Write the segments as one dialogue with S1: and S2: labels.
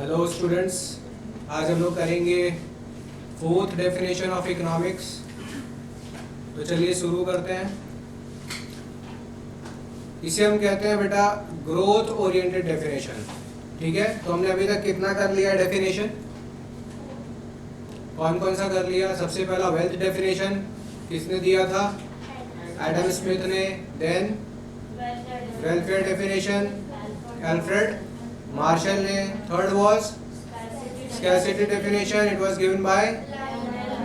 S1: Hello students, आज हम लोग करेंगे फोर्थ डेफिनेशन ऑफ इकोनॉमिक्स। तो चलिए शुरू करते हैं। इसे हम कहते हैं बेटा ग्रोथ ओरिएंटेड डेफिनेशन। ठीक है, तो हमने अभी तक कितना कर लिया डेफिनेशन? कौन कौन सा कर लिया? सबसे पहला वेल्थ डेफिनेशन किसने दिया था? एडम स्मिथ ने। Then welfare definition Alfred Marshall ने। Third was scarcity definition, it was given by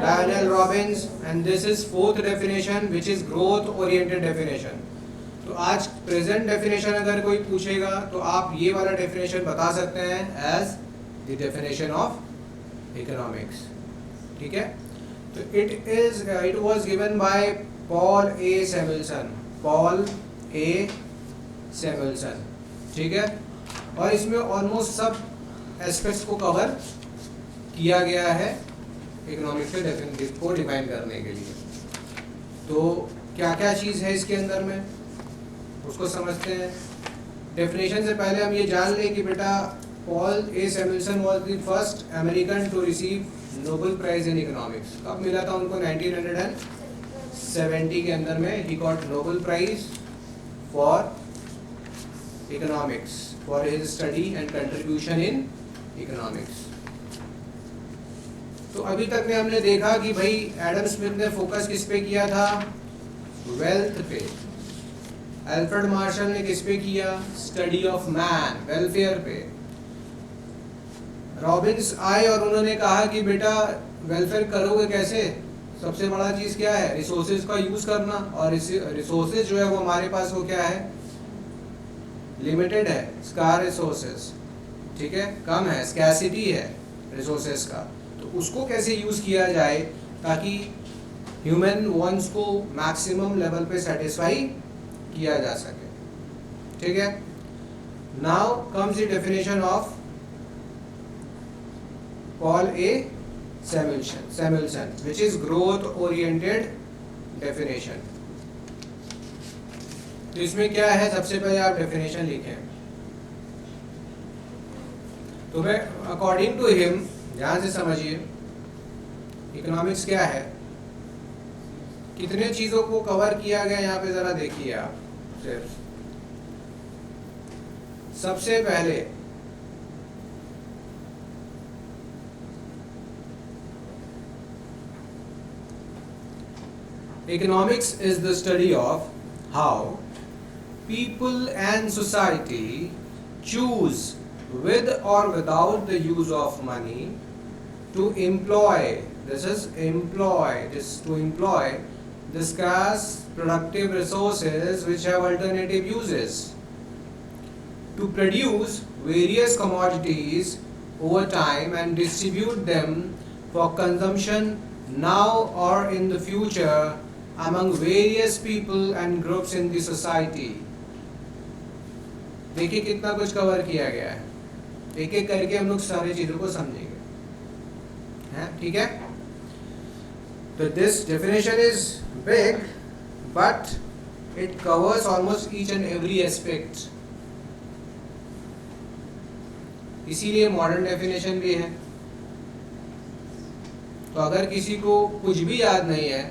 S1: Lionel Robbins, and this is fourth definition which is growth oriented definition. तो आज प्रेजेंट डेफिनेशन अगर कोई पूछेगा तो आप ये वाला डेफिनेशन बता सकते हैं as the definition of economics. ठीक है, तो it was given by Paul A Samuelson. Paul A Samuelson. ठीक है, और इसमें ऑलमोस्ट सब एस्पेक्ट्स को कवर किया गया है इकोनॉमिक्स के डेफिनेशन को डिफाइन करने के लिए। तो क्या क्या चीज़ है इसके अंदर में उसको समझते हैं। डेफिनेशन से पहले हम ये जान लें कि बेटा Paul A Samuelson was the first American to receive Nobel prize in economics. कब मिला था उनको? 1970 के अंदर में ही got Nobel prize for economics for his study and contribution in economics। तो अभी तक में हमने देखा कि भाई एडम स्मिथ ने फोकस किस पे किया था? वेल्थ पे। अल्फ्रेड मार्शल ने किस पे किया? स्टडी ऑफ मैन, वेलफेयर पे। रॉबिन्स आए और उन्होंने कहा कि बेटा वेलफेयर करोगे कैसे? सबसे बड़ा चीज क्या है? रिसोर्सेज का यूज करना, और रिसोर्सेज जो है वो हमारे पास वो क्या है? लिमिटेड है, स्कार रिसोर्सेज। ठीक है, कम है, स्कैसिटी है रिसोर्सेज का। तो उसको कैसे यूज किया जाए ताकि ह्यूमन वांट्स को मैक्सिमम लेवल पे सेटिस्फाई किया जा सके। ठीक है, now comes the definition of Paul A Samuelson which is growth oriented definition. तो इसमें क्या है? सबसे पहले आप डेफिनेशन लिखें। तो मैं अकॉर्डिंग टू हिम, ध्यान से समझिए, इकोनॉमिक्स क्या है, कितने चीजों को कवर किया गया यहाँ पे जरा देखिए आप। सिर्फ सबसे पहले economics is the study of how people and society choose with or without the use of money to employ the scarce productive resources which have alternative uses to produce various commodities over time and distribute them for consumption now or in the future among various people and groups in the society। देखिए कितना कुछ cover किया गया है, एक एक करके हम लोग सारी चीजों को समझेंगे। हैं, ठीक है। तो this definition is big but it covers almost each and every aspect, इसीलिए मॉडर्न डेफिनेशन भी है। तो अगर किसी को कुछ भी याद नहीं है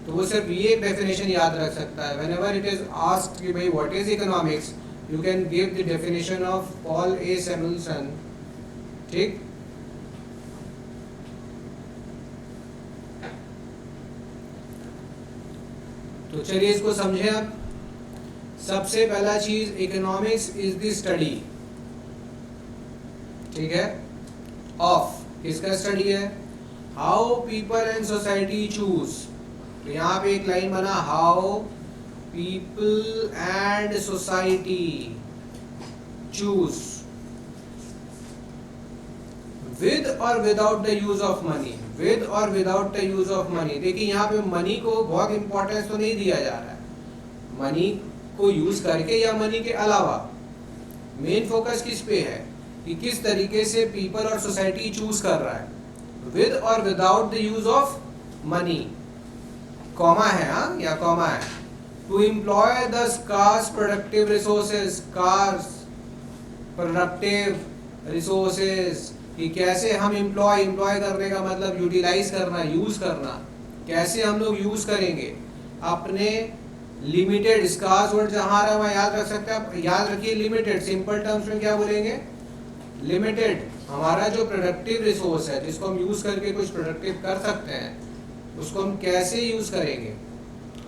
S1: तो वो सिर्फ ये डेफिनेशन याद रख सकता है। whenever it is asked कि भाई what is economics, you can give the definition of Paul A. Samuelson। ठीक, तो चलिए इसको समझें अब। सबसे पहला चीज, इकोनॉमिक्स इज द स्टडी, ठीक है, ऑफ, किसका स्टडी है? How people and society choose. तो यहाँ पे एक लाइन बना, how people and society choose with or without the use of money। with or without the use of money। देखिए यहाँ पे मनी को बहुत इंपॉर्टेंस तो नहीं दिया जा रहा है, मनी को यूज करके या मनी के अलावा। मेन फोकस किस पे है कि किस तरीके से पीपल और सोसाइटी चूज कर रहा है। with or without the use of money, comma है, हाँ, या कॉमा है। To employ the scarce productive resources, scarce productive resources, कि कैसे हम एम्प्लॉय करने का मतलब यूटिलाइज करना, यूज करना, कैसे हम लोग यूज करेंगे अपने लिमिटेड स्कार्स वर्ड जहाँ रहा वहाँ याद रख सकते हैं आप, याद रखिए लिमिटेड, सिंपल टर्म्स में क्या बोलेंगे, लिमिटेड। हमारा जो प्रोडक्टिव रिसोर्स है जिसको हम यूज करके कुछ प्रोडक्टिव कर सकते हैं उसको हम कैसे यूज करेंगे।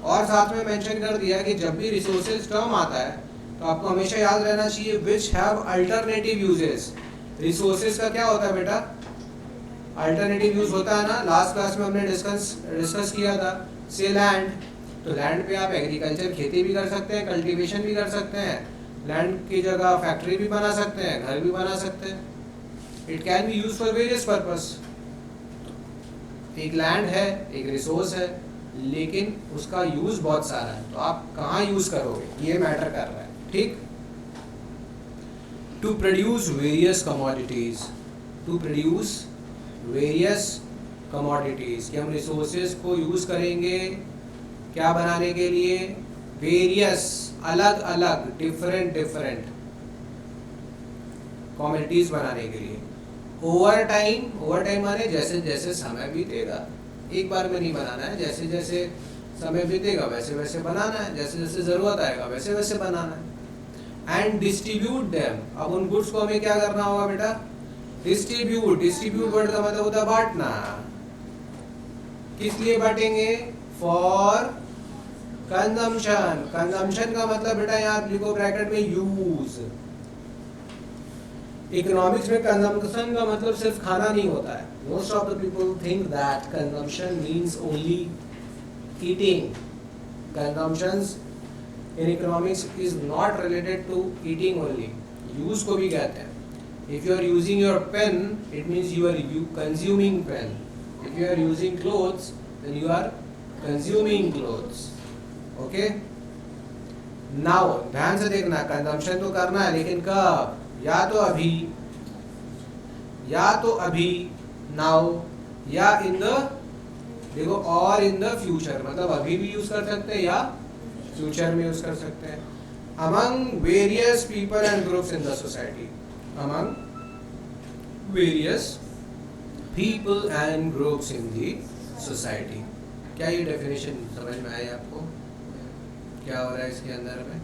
S1: और साथ में मेंशन कर दिया कि जब भी रिसोर्सेज टर्म आता है तो आपको हमेशा याद रहना चाहिए which have alternative uses. Resources का क्या होता है बेटा, अल्टरनेटिव यूज होता है ना, लास्ट क्लास में हमने डिस्कस किया था। से लैंड, तो लैंड पे आप एग्रीकल्चर, खेती भी कर सकते हैं, कल्टीवेशन भी कर सकते हैं, लैंड की जगह फैक्ट्री भी बना सकते हैं, घर भी बना सकते हैं। It can be use for various purpose. एक लैंड है, एक रिसोर्स है, लेकिन उसका यूज बहुत सारा है, तो आप कहाँ यूज करोगे ये मैटर कर रहा है, ठीक। To produce various commodities, to produce various commodities, कि हम रिसोर्सेज को यूज करेंगे क्या बनाने के लिए, वेरियस, अलग अलग, डिफरेंट कमोडिटीज बनाने के लिए। ओवर टाइम माने जैसे जैसे समय बीतेगा, एक बार में नहीं बनाना है, जैसे जैसे समय बीतेगा वैसे वैसे बनाना है, जैसे जैसे जरूरत आएगा वैसे वैसे बनाना है। एंड डिस्ट्रीब्यूट देम, अब उन गुड्स को हमें क्या करना होगा बेटा, डिस्ट्रीब्यूट वर्ड का मतलब होता है बांटना। किस लिए बांटेंगे, फॉर कंजम्पशन का मतलब बेटा यहाँ लिखो ब्रैकेट में यूज। इकोनॉमिक्स में कंजम्पशन का मतलब सिर्फ खाना नहीं होता है। Most of the people think that consumption means only eating. Consumption in economics is not related to eating only, use को भी कहते हैं। If you are using your pen it means you are consuming pen, if you are using clothes then you are consuming clothes. Okay, now ध्यान से देखना, consumption तो करना है लेकिन कब, या तो अभी नाउ, या इन द, देखो, और इन द फ्यूचर, मतलब अभी भी यूज कर सकते हैं या फ्यूचर में यूज कर सकते हैं। Among various people and groups in the society, among various people and groups in the society. क्या ये डेफिनेशन समझ में आई आपको, क्या हो रहा है इसके अंदर में?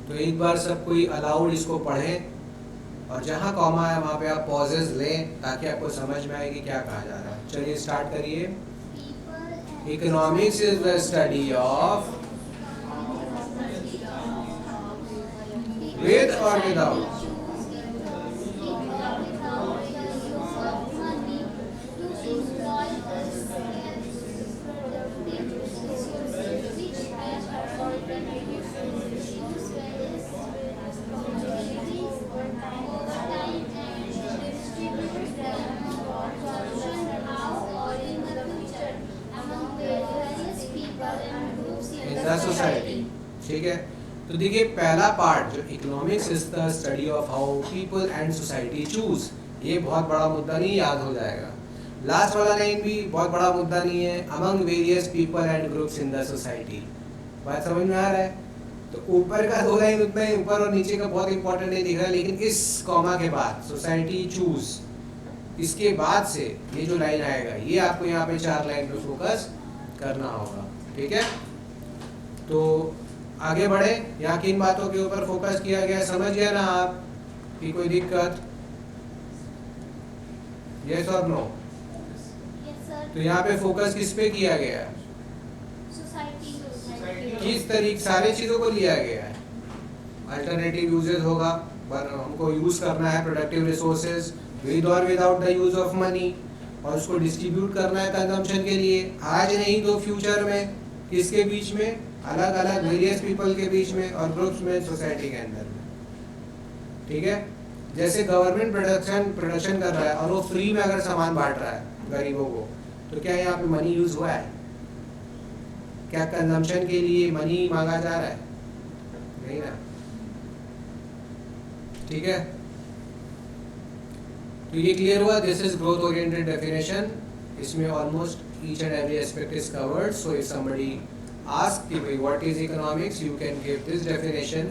S1: तो एक बार सब कोई अलाउड इसको पढ़ें, और जहाँ कॉमा है वहाँ पे आप पॉजेज लें ताकि आपको समझ में आए कि क्या कहा जा रहा है। चलिए स्टार्ट करिए। Economics is the study of, with और विदाउट, सोसाइटी। ठीक है, तो देखिए पहला पार्ट जो economics is the study of how people and society choose, ये बहुत बड़ा मुद्दा नहीं, याद हो जाएगा। लास्ट वाला लाइन भी बहुत बड़ा मुद्दा नहीं है, among various people and groups in the society. बात समझ में आ रहा है? तो ऊपर का दो लाइन उतना ही, ऊपर और नीचे का बहुत इंपॉर्टेंट नहीं दिख रहा, लेकिन इस कॉमा के बाद सोसाइटी चूज, इसके बाद से ये जो लाइन आएगा ये आपको यहाँ पे 4 लाइन पे फोकस करना होगा। ठीक है, तो आगे बढ़े। यहाँ किन बातों के ऊपर फोकस किया गया, समझ गया ना आप कि कोई दिक्कत? यस और नो? तो यहाँ पे फोकस किस पे किया गया है? किस तरीके सारे चीजों को लिया गया है। अल्टरनेटिव यूजेस होगा, हमको यूज करना है प्रोडक्टिव रिसोर्सेज विद और without the use of money, और उसको डिस्ट्रीब्यूट करना है कंजम्पशन के लिए, आज नहीं तो फ्यूचर में। किसके बीच में? अलग अलग वेरियस पीपल के बीच में और ग्रुप्स में, सोसाइटी के अंदर में। ठीक है, जैसे गवर्नमेंट प्रोडक्शन कर रहा है और वो फ्री में अगर सामान बांट रहा है गरीबों को, तो क्या यहाँ पे मनी यूज हुआ है? क्या कंजम्पशन के लिए मनी मांगा जा रहा है? नहीं ना। ठीक है, तो ये क्लियर हुआ। This is growth oriented definition, इसमें almost each and every aspect is covered. So if somebody ask what is economics, you can give this definition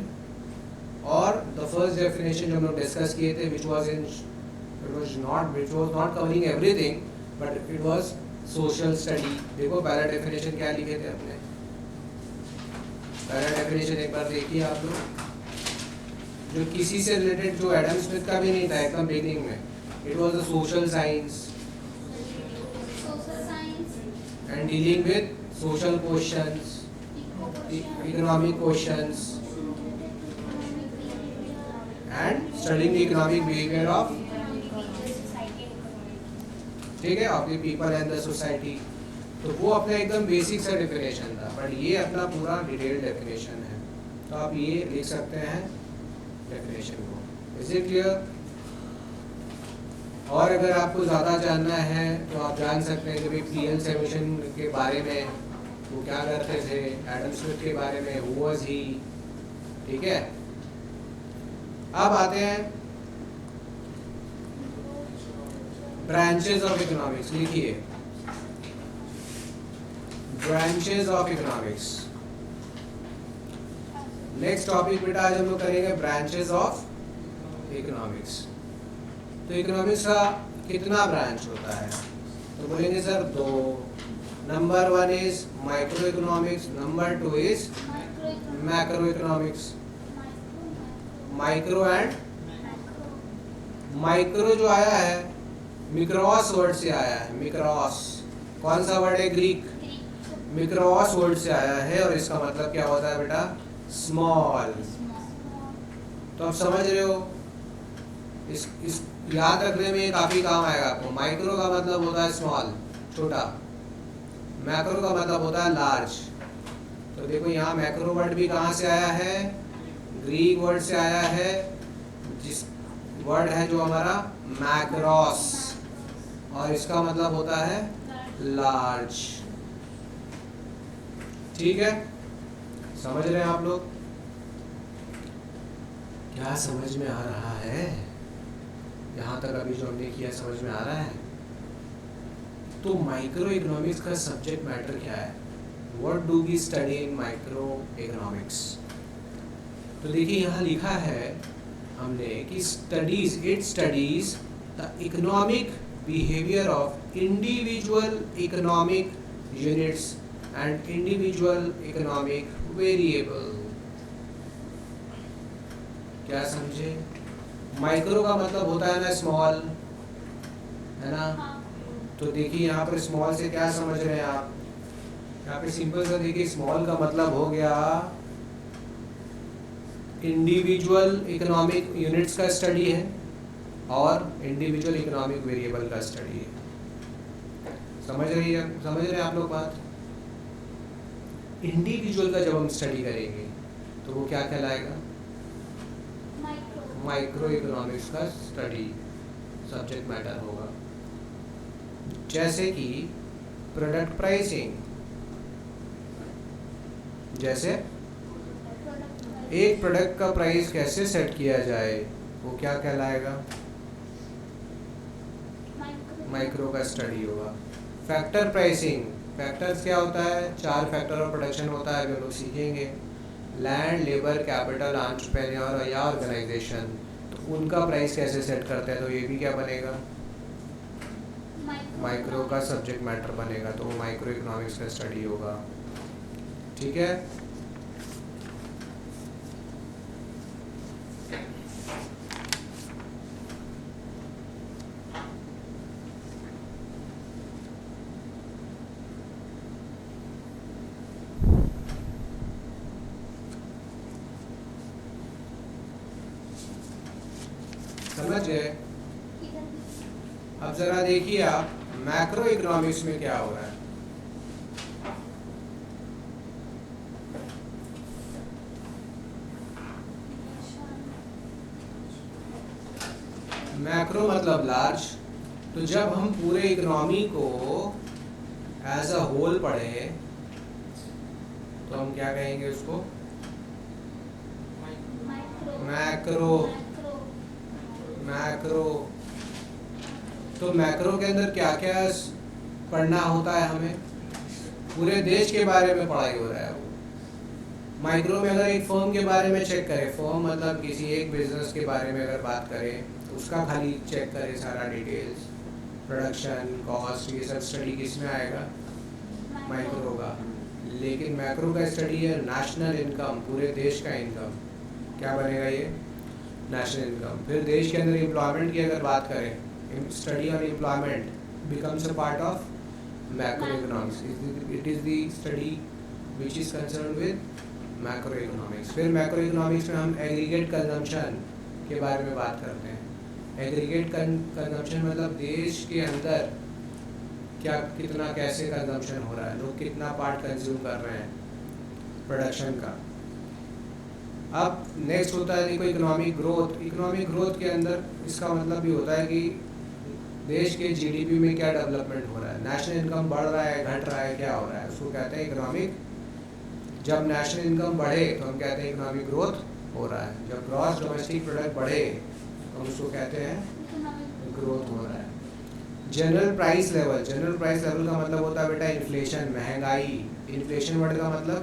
S1: और द फर्स्ट डेफिनेशन जो हम लोग डिस्कस किए थे which was not covering everything but it was social study. देखो पहला definition क्या लिखे थे अपने, पहला डेफिनेशन एक बार देखिए आप लोग, जो किसी से रिलेटेड, जो एडम स्मिथ का भी नहीं था एकदम बिगिनिंग में। It was the social science and dealing with social questions, economic questions and studying the economic behaviour of, ठीक है, of the people and the society. तो वो अपना एकदम बेसिक सा डेफिनेशन था, बट ये अपना पूरा डिटेल्ड डेफिनेशन है। तो आप ये लिख सकते हैं डेफिनेशन को। Is it clear? और अगर आपको ज़्यादा जानना है तो आप जान सकते हैं कि भाई पीएल समेशन के बारे में वो क्या करते थे, एडम स्मिथ के बारे में हु वाज ही, ठीक है। अब आते हैं ब्रांचेस ऑफ इकोनॉमिक्स। लिखिए branches of economics. Next topic बेटा आज हम लोग करेंगे ब्रांचेस ऑफ इकोनॉमिक्स। तो इकोनॉमिक्स का कितना ब्रांच होता है, तो बोलेंगे सर दो। Number one is micro economics, number two is macro economics. Micro and micro जो आया है मिक्रोस वर्ड से आया है। मिक्रोस कौन सा वर्ड है? ग्रीक। मिक्रोस वर्ड से आया है और इसका मतलब क्या होता है बेटा? स्मॉल। तो आप समझ रहे हो, इस याद रखने में काफी काम आएगा आपको। माइक्रो का मतलब होता है स्मॉल, छोटा। मैक्रो का मतलब होता है लार्ज। तो देखो यहाँ मैक्रो वर्ड भी कहाँ से आया है? ग्रीक वर्ड से आया है, जिस वर्ड है जो हमारा मैक्रोस, और इसका मतलब होता है लार्ज। ठीक है, समझ रहे हैं आप लोग? क्या समझ में आ रहा है? यहाँ तक अभी जो हमने किया समझ में आ रहा है? तो माइक्रो इकोनॉमिक्स का सब्जेक्ट मैटर क्या है? What do we study in micro economics? तो देखिए यहाँ लिखा है हमने कि it studies the economic behaviour of individual economic units and individual economic variable. क्या समझे? माइक्रो का मतलब होता है ना स्मॉल, है ना? तो देखिए यहाँ पर स्मॉल से क्या समझ रहे हैं आप? यहाँ पे सिंपल सा देखिए, स्मॉल का मतलब हो गया इंडिविजुअल इकोनॉमिक यूनिट्स का स्टडी है और इंडिविजुअल इकोनॉमिक वेरिएबल का स्टडी है। समझ रहे हैं आप लोग बात? इंडिविजुअल का जब हम स्टडी करेंगे तो वो क्या कहलाएगा? माइक्रो इकोनॉमिक्स का स्टडी सब्जेक्ट मैटर होगा। जैसे कि प्रोडक्ट प्राइसिंग, जैसे एक प्रोडक्ट का प्राइस कैसे सेट किया जाए, वो क्या कहलाएगा? माइक्रो का स्टडी होगा। फैक्टर प्राइसिंग, फैक्टर्स क्या होता है? 4 फैक्टर ऑफ प्रोडक्शन होता है, जो लोग सीखेंगे। लैंड, लेबर, कैपिटल, एंटरप्रेन्योर या ऑर्गेनाइजेशन, तो उनका प्राइस कैसे सेट करते हैं, तो ये भी क्या बनेगा? माइक्रो का सब्जेक्ट मैटर बनेगा। तो वो माइक्रो इकोनॉमिक्स का स्टडी होगा। ठीक है, समझ गए? अब जरा देखिए आप मैक्रो इकोनॉमिक्स में क्या हो रहा है। मैक्रो मतलब लार्ज। तो जब हम पूरे इकोनॉमी को एज अ होल पढ़ें तो हम क्या कहेंगे उसको? मैक्रो। मैक्रो। तो मैक्रो के अंदर क्या क्या पढ़ना होता है हमें? पूरे देश के बारे में पढ़ाई हो रहा है वो, माइक्रो में अगर एक फर्म के बारे में चेक करें, फर्म मतलब किसी एक बिजनेस के बारे में अगर बात करें तो उसका खाली चेक करें सारा डिटेल्स, प्रोडक्शन, कॉस्ट, ये सब स्टडी किस में आएगा? माइक्रो का। लेकिन मैक्रो का स्टडी है नेशनल इनकम, पूरे देश का इनकम, क्या बनेगा ये? National income. फिर देश के अंदर एम्प्लॉयमेंट की अगर बात करें, study on employment becomes a part of macro economics. It is the study which is concern with macro economics. फिर मैक्रो इकोनॉमिक्स में हम एग्रीगेट कंजम्पशन के बारे में बात करते हैं। एग्रीगेट कंजम्पशन मतलब देश के अंदर क्या कितना कैसे कंजम्पशन हो रहा है, लोग कितना पार्ट कंज्यूम कर रहे हैं प्रोडक्शन का। अब नेक्स्ट होता है देखो इकोनॉमिक ग्रोथ। इकोनॉमिक ग्रोथ के अंदर इसका मतलब भी होता है कि देश के जीडीपी में क्या डेवलपमेंट हो रहा है, नेशनल इनकम बढ़ रहा है, घट रहा है, क्या हो रहा है, उसको कहते हैं इकोनॉमिक। जब नेशनल इनकम बढ़े तो हम कहते हैं इकोनॉमिक ग्रोथ हो रहा है। जब ग्रॉस डोमेस्टिक प्रोडक्ट बढ़े तो हम उसको कहते हैं ग्रोथ हो रहा है। General price level, general price level का मतलब होता है बेटा इन्फ्लेशन, महंगाई। इन्फ्लेशन वर्ड का मतलब,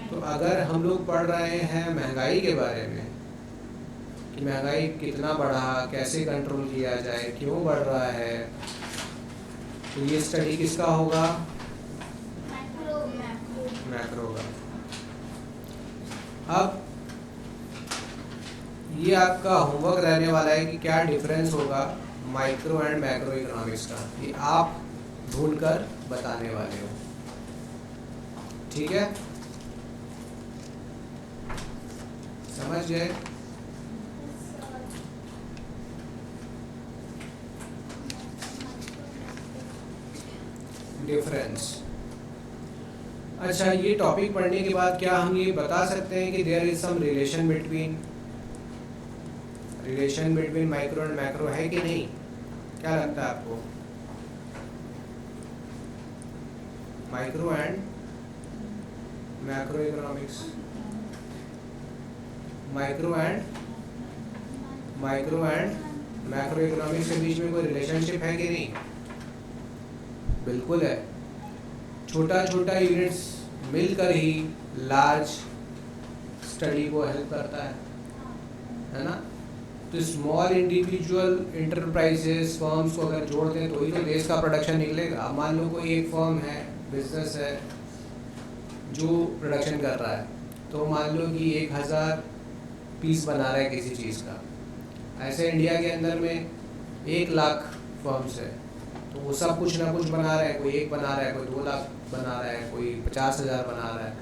S1: तो अगर हम लोग पढ़ रहे हैं महंगाई के बारे में कि महंगाई कितना बढ़ा, कैसे कंट्रोल किया जाए, क्यों बढ़ रहा है, तो ये स्टडी किसका होगा? मैक्रो का। अब ये आपका होमवर्क रहने वाला है कि क्या डिफरेंस होगा माइक्रो एंड मैक्रो इकोनॉमिक्स का, ये आप ढूंढ कर बताने वाले हो, ठीक है? समझ गए? डिफरेंस। अच्छा, ये टॉपिक पढ़ने के बाद क्या हम ये बता सकते हैं कि there is some relation between micro and macro है कि नहीं? क्या लगता है आपको? Micro and macro economics, micro and macro economics के बीच में कोई रिलेशनशिप है कि नहीं? बिल्कुल है। छोटा छोटा यूनिट्स मिलकर ही लार्ज स्टडी को हेल्प करता है ना? तो स्मॉल इंडिविजुअल इंटरप्राइजेस, फर्म्स को अगर जोड़ते हैं तो ही तो देश का प्रोडक्शन निकलेगा। अब मान लो कोई एक फर्म है, बिजनेस है जो प्रोडक्शन कर रहा है, तो मान लो कि 1000 पीस बना रहा है किसी चीज़ का। ऐसे इंडिया के अंदर में 1 लाख फर्म्स है, तो वो सब कुछ ना कुछ बना रहे हैं। कोई 1 बना रहा है, कोई 2 लाख बना रहा है, कोई 50,000 बना रहा है।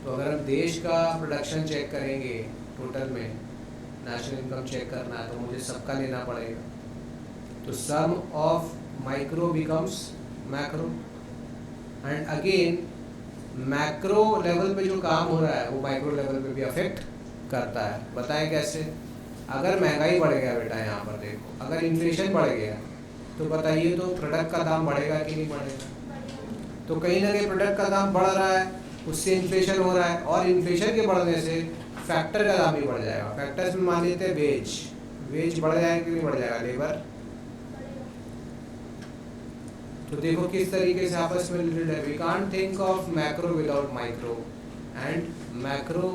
S1: तो अगर हम देश का प्रोडक्शन चेक करेंगे, टोटल में नेशनल इनकम चेक करना है, तो मुझे सबका लेना पड़ेगा। तो sum of micro becomes macro, and again macro level पे जो काम हो रहा है वो माइक्रो लेवल पे भी अफेक्ट करता है। बताएं कैसे? अगर महंगाई बढ़ गया बेटा, यहाँ पर देखो, अगर इन्फ्लेशन बढ़ गया तो बताइए तो प्रोडक्ट का दाम बढ़ेगा कि नहीं बढ़ेगा? तो कहीं ना कहीं प्रोडक्ट का दाम बढ़ रहा है, उससे इन्फ्लेशन हो रहा है, और इन्फ्लेशन के बढ़ने से फैक्टर का दाम भी बढ़ जाएगा। फैक्टर्स में मान लेते हैं वेज बढ़ जाएगा कि नहीं बढ़ जाएगा? लेबर। तो देखो किस तरीके से आपस में रिलेटेड है। We can't think of macro without micro, and macro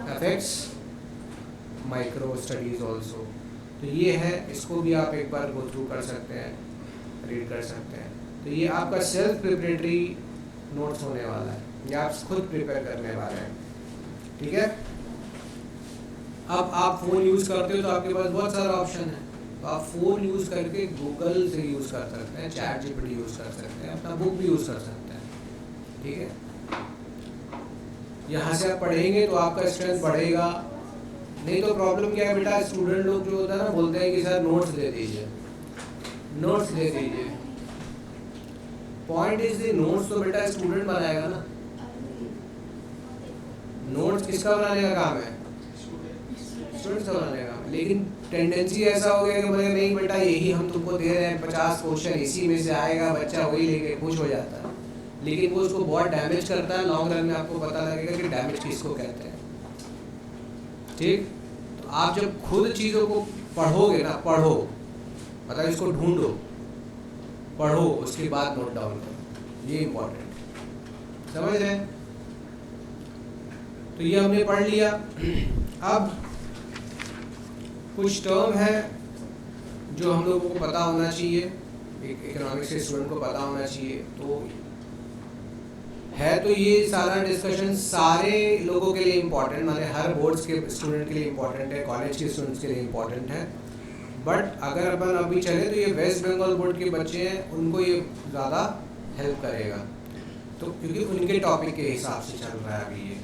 S1: affects micro studies also. तो ये है, इसको भी आप एक बार गो थ्रू कर सकते हैं, रीड कर सकते हैं। तो ये आपका सेल्फ प्रिपरेटरी नोट्स होने वाला है, ये आप खुद प्रिपेयर करने वाले हैं, ठीक है? अब आप फ़ोन यूज़ करते हो तो आपके पास बहुत सारा ऑप्शन है। तो आप फ़ोन यूज़ करके गूगल से यूज़ कर सकते हैं, चैट जीपीटी यूज़ कर सकते हैं, अपना बुक भी यूज़ कर सकते हैं, ठीक है? यहाँ से आप पढ़ेंगे तो आपका स्ट्रेंथ बढ़ेगा। नहीं तो प्रॉब्लम क्या है बेटा, स्टूडेंट लोग जो होता है ना, बोलते हैं कि सर नोट्स दे दीजिए, नोट्स दे दीजिए। पॉइंट इज द नोट्स तो बेटा स्टूडेंट बनाएगा ना। नोट्स किसका बनाने का काम है? स्टूडेंट्स का बनाने का। लेकिन टेंडेंसी ऐसा हो गया कि बोले नहीं बेटा यही हम तुमको दे रहे हैं, 50 क्वेश्चन इसी में से आएगा, बच्चा वही लेके खुश हो जाता है। लेकिन वो उसको बहुत डैमेज करता है। लॉन्ग रन में आपको पता लगेगा कि डैमेज किसको कहते हैं, ठीक? तो आप जब खुद चीज़ों को पढ़ोगे ना, पढ़ो मतलब इसको ढूंढो, पढ़ो, उसके बाद नोट डाउन करो, ये इम्पोर्टेंट, समझ रहे हैं? तो ये हमने पढ़ लिया। अब कुछ टर्म है जो हम लोगों को पता होना चाहिए, एक इकोनॉमिक्स के स्टूडेंट को पता होना चाहिए। तो है तो ये सारा डिस्कशन सारे लोगों के लिए इम्पोर्टेंट, माने हर बोर्ड्स के स्टूडेंट के लिए इम्पोर्टेंट है, कॉलेज के स्टूडेंट्स के लिए इम्पोर्टेंट है। बट अगर अपन अभी चले तो ये वेस्ट बंगाल बोर्ड के बच्चे हैं, उनको ये ज़्यादा हेल्प करेगा, तो क्योंकि उनके टॉपिक के हिसाब से चल रहा है अभी ये,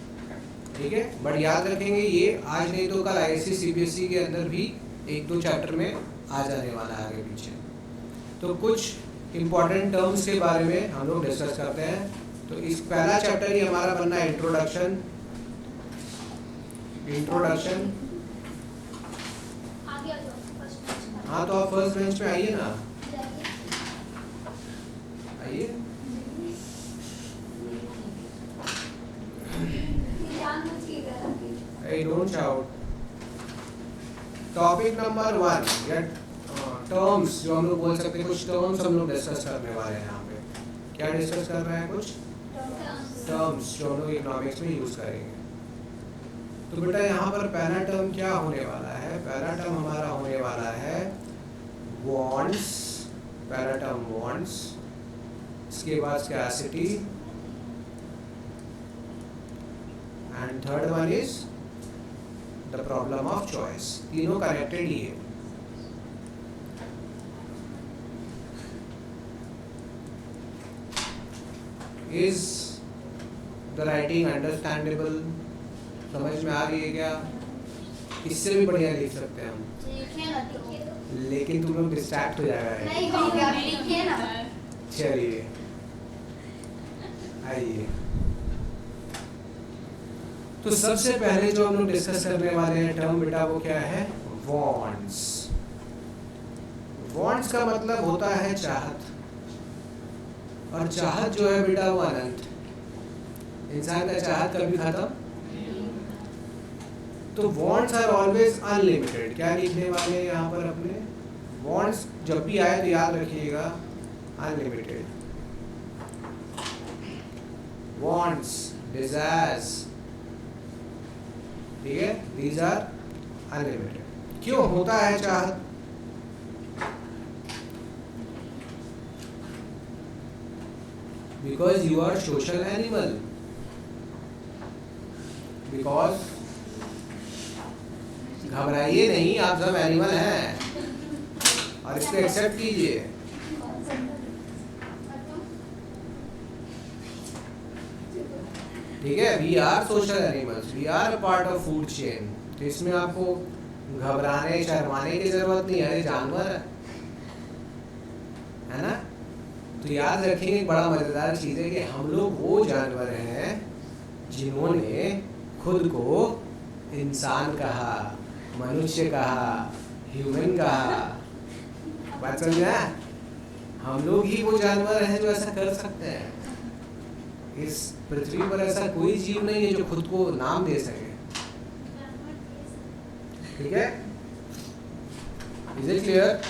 S1: ठीक है। बट याद रखेंगे ये आज नहीं तो कल ISC CBSE के अंदर भी 1-2 चैप्टर में आ जाने वाला है आगे पीछे। तो कुछ इम्पॉर्टेंट टर्म्स के बारे में हम लोग डिस्कस करते हैं। तो इस पहला चैप्टर ही हमारा बनना है इंट्रोडक्शन। हाँ तो आप फर्स्ट बेंच पे आइए ना, आइए। Hey, don't shout. Topic number 1 या टर्म्स, जो हम लोग बोल सकते हैं, कुछ टर्म्स हम लोग डिस्कस करने वाले हैं यहाँ पे। क्या डिस्कस कर रहे हैं? कुछ टर्म्स जो हम लोग इकोनॉमिक्स में यूज करेंगे। तो बेटा यहाँ पर पहला टर्म क्या होने वाला है? पहला टर्म हमारा होने वाला है बॉन्ड्स। पहला टर्म बॉन्ड्स, इसके बाद scarcity, and third one is the problem of choice. तीनों कनेक्टेड ही है। Is the writing understandable? समझ में आ रही है क्या? इससे भी बढ़िया लिख सकते हैं हम, लेकिन तुम लोग डिस्ट्रैक्ट हो जाएगा। चलिए आइए। तो सबसे पहले जो हम लोग डिस्कस करने वाले हैं टर्म बेटा, वो क्या है? बॉन्ड्स। बॉन्ड्स का मतलब होता है चाहत, और चाहत जो है बेटा वो अनंत। इंसान का चाहत कभी खत्म। तो बॉन्ड्स आर ऑलवेज अनलिमिटेड। क्या लिखने वाले हैं यहाँ पर अपने? बॉन्ड्स जब भी आए तो याद रखिएगा अनलिमिटेड। बॉन्ड्स, डिजायर्स, ठीक है, दीज आर अनलिमिटेड। क्यों होता है चाहत? Because you are social animal. Because, घबराइए नहीं, आप सब एनिमल हैं और इसको एक्सेप्ट कीजिए। ठीक है, we are social animals, we are part of food chain. तो इसमें आपको घबराने शर्माने की जरूरत नहीं है, जानवर है ना। तो याद रखेंगे एक बड़ा मजेदार चीज है कि हम लोग वो जानवर हैं जिन्होंने खुद को इंसान कहा, मनुष्य कहा, ह्यूमन कहा। बात समझा? हम लोग ही वो जानवर हैं जो ऐसा कर सकते हैं। इस पृथ्वी पर ऐसा कोई जीव नहीं है जो खुद को नाम दे सके। ठीक है, इज इट क्लियर?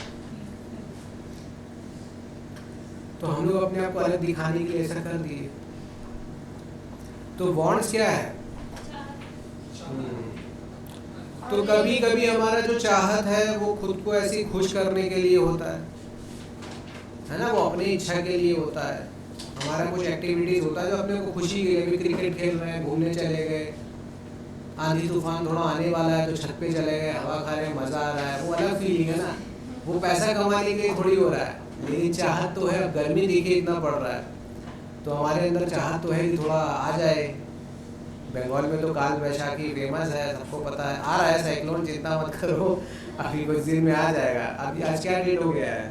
S1: तो हम लोग अपने आप को अलग दिखाने के लिए ऐसा कर दिए। तो बॉन्ड्स क्या है? तो कभी कभी हमारा जो चाहत है वो खुद को ऐसे खुश करने के लिए होता है ना, वो अपनी इच्छा के लिए होता है। हमारा कुछ एक्टिविटीज होता है जो अपने को खुशी के लिए, अभी क्रिकेट खेल रहे हैं, घूमने चले गए, आंधी तूफान थोड़ा आने वाला है तो छत पे चले गए, हवा खा रहे हैं, मजा आ रहा है, वो अलग फीलिंग है ना। वो पैसा कमाने के लिए थोड़ी हो रहा है, लेकिन चाहत तो है। अब गर्मी देखिए इतना पड़ रहा है, तो हमारे अंदर चाहत तो है कि थोड़ा आ जाए। बंगाल में तो काल वैशाखी फेमस है, सबको पता है। आ रहा है साइक्लोन, चिंता मत करो, अभी कुछ दिन में आ जाएगा। अभी आज क्या डेट हो गया है?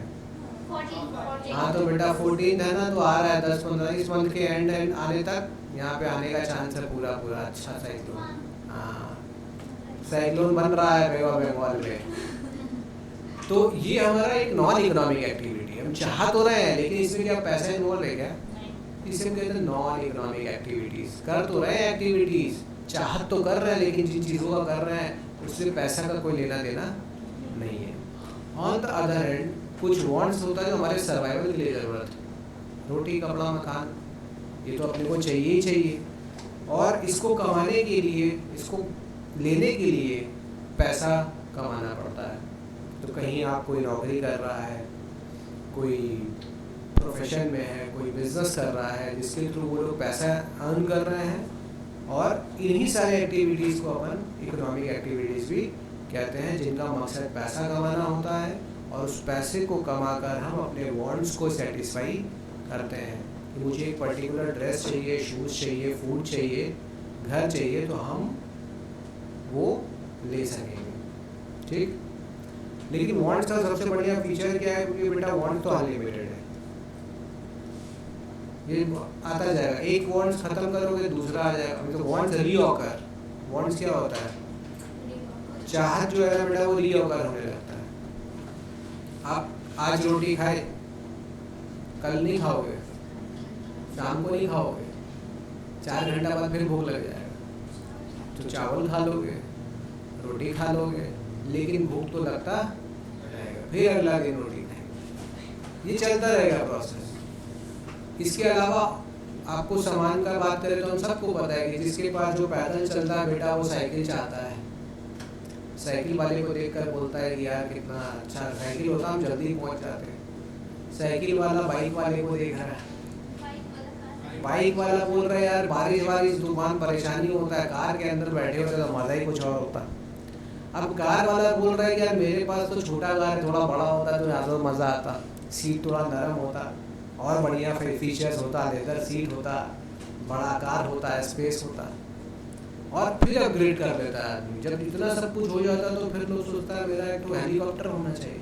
S1: 14। हाँ तो बेटा 14 है ना, तो आ रहा है 10-15 इस मंथ के एंड आने तक यहाँ पे आने का चांस है पूरा पूरा। अच्छा साइक्लोन, हाँ साइक्लोन बन रहा है बंगाल में। तो ये हमारा एक नॉन इकोनॉमिक एक्टिविटी है। हम चाह तो रहे हैं, लेकिन इसमें क्या पैसा इन्वॉल्व है क्या? इसे हम कहते हैं नॉन इकोनॉमिक एक्टिविटीज। कर तो रहे हैं एक्टिविटीज, चाहत तो कर रहे हैं, लेकिन जिन चीज़ों का कर रहे हैं उससे पैसा का कोई लेना देना नहीं है। ऑन द अदर हैंड कुछ वांट्स होता है जो हमारे सर्वाइवल के लिए ज़रूरत है। रोटी, कपड़ा, मकान, ये तो अपने को चाहिए ही चाहिए। और इसको कमाने के लिए, इसको लेने के लिए पैसा कमाना पड़ता है। तो कहीं आप कोई नौकरी कर रहा है, कोई प्रोफेशन में है, कोई बिजनेस कर रहा है जिसके थ्रू वो लोग पैसा अर्न कर रहे हैं, और इन्हीं सारे एक्टिविटीज़ को अपन इकोनॉमिक एक्टिविटीज़ भी कहते हैं, जिनका मकसद पैसा कमाना होता है और उस पैसे को कमाकर हम अपने वांट्स को सेटिस्फाई करते हैं। कि मुझे एक पर्टिकुलर ड्रेस चाहिए, शूज़ चाहिए, फूड चाहिए, घर चाहिए, तो हम वो ले सकेंगे, ठीक। लेकिन वांट्स का सबसे बढ़िया फीचर क्या है, क्योंकि बेटा वांट तो अनलिमिटेड है, ये आता जाएगा, एक वांट्स खत्म करोगे दूसरा आ जाएगा। तो वांट्स रीऑकर, वांट्स क्या होता है, चाहत जो है ना बेटा वो रीऑकर होने लगता है। आप आज रोटी खाए, कल नहीं खाओगे, शाम को नहीं खाओगे, 4 घंटा बाद फिर भूख लग जाएगा, तो चावल खा लोगे, रोटी खा लोगे, लेकिन भूख तो लगता रहेगा, फिर अगला दिन रोटी खाएंगे, ये चलता रहेगा प्रोसेस। इसके अलावा आपको सामान का बात करें तो हम सबको पता है कि जिसके पास जो पैदल चलता है बेटा वो साइकिल चाहता है। साइकिल वाले को देखकर बोलता है कि यार कितना अच्छा साइकिल होता, हम जल्दी पहुंच जाते। साइकिल वाला बाइक वाले को देख रहा है, बाइक वाला बोल रहा है यार बारिश वारिश तूफान परेशानी होता है, कार के अंदर बैठे होते तो मज़ा ही कुछ और होता। अब कार वाला बोल रहा है कि यार मेरे पास तो छोटा कार है, थोड़ा बड़ा होता तो ज़्यादा मज़ा आता, सीट थोड़ा नरम होता और बढ़िया फीचर्स होता, लेदर सीट होता, बड़ा कार होता, स्पेस होता, और फिर अपग्रेड कर लेता है आदमी। जब इतना सब कुछ हो जाता तो फिर लोग सोचता है मेरा एक तो हेलीकॉप्टर होना चाहिए,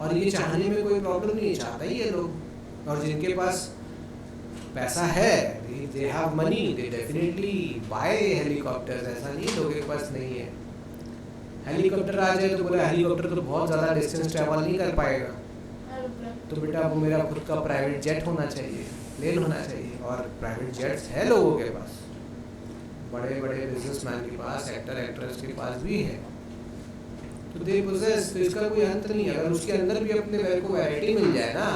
S1: और ये चाहने में कोई प्रॉब्लम नहीं, चाहता ही है लोग। और जिनके पास पैसा है, they have money, they definitely by helicopter, ऐसा नहीं लोगों के पास नहीं है। हेलीकॉप्टर आ जाए तो बोले हेलीकॉप्टर तो बहुत ज़्यादा डिस्टेंस ट्रैवल नहीं कर पाएगा, तो बेटा वो मेरा खुद का प्राइवेट जेट होना चाहिए, प्लेन होना चाहिए, और प्राइवेट जेट्स है लोगों के पास, बड़े बड़े बिजनेसमैन के पास, एक्टर एक्ट्रेस के पास भी है, तो दे पोजेस, तो इसका कोई अंत नहीं है। अगर उसके अंदर भी अपने को वैरायटी मिल जाए ना,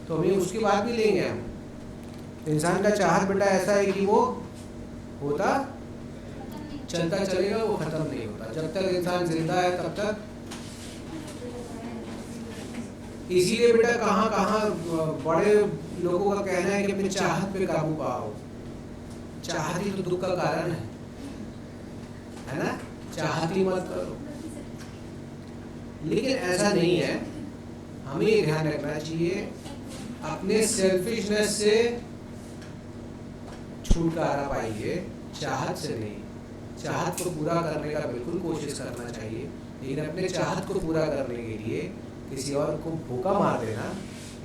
S1: तो हमें उसकी बात भी लेंगे हम। इंसान का चाहत बेटा ऐसा है कि वो होता चलता चलेगा, वो खत्म नहीं होता। जब तक इंसान जिंदा है तब तक। इसीलिए बेटा कहाँ कहाँ बड़े लोगों का कहना है कि अपनी चाहत पे काबू पाओ। चाहत ही तो दुख का कारण है ना, चाहत ही मत करो। लेकिन ऐसा नहीं है, हमें ये ध्यान रखना चाहिए अपने सेल्फिशनेस से छुटकारा पाइए, चाहत से नहीं। चाहत को पूरा करने का बिल्कुल कोशिश करना चाहिए, लेकिन अपने चाहत को पूरा करने के लिए किसी और को भूखा मार देना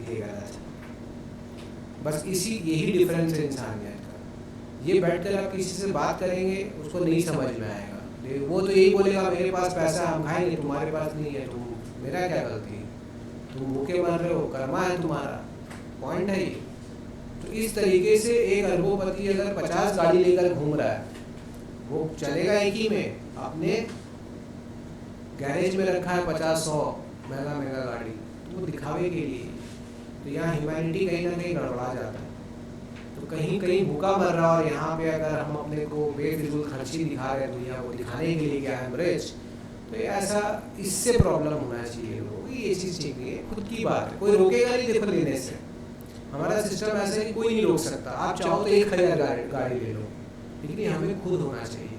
S1: ये गलत है। बस यही डिफरेंस है इंसानियत का। ये बैठकर आप किसी से बात करेंगे उसको नहीं समझ में आएगा, वो तो यही बोलेगा मेरे पास पैसा हम खाएंगे, तुम्हारे पास नहीं है, तुम मेरा क्या गलती, तुम भूखे मर रहे हो, कर्मा है तुम्हारा, पॉइंट है ये। तो इस तरीके से एक अरबोपति अगर 50 गाड़ी लेकर घूम रहा है, वो चलेगा एक ही में, अपने गैरेज में रखा है 50-100 महंगा महंगा गाड़ी, तो वो दिखावे के लिए। तो यहाँ ह्यूमैनिटी कहीं ना कहीं गड़बड़ा जाता है। तो कहीं कहीं भूखा मर रहा और यहाँ पे अगर हम अपने को बेफिजूल खर्ची दिखा रहे हैं दुनिया को दिखाने के लिए क्या है रिच, तो ये ऐसा इससे प्रॉब्लम होना चाहिए लोगों को। ये चीज़ ठीक नहीं है, खुद की बात है, कोई रोकेगा नहीं देखो लेने से। हमारा सिस्टम ऐसा है कि कोई नहीं रोक सकता, आप चाहो तो 1000 गाड़ी ले लो, लेकिन ये हमें खुद होना चाहिए।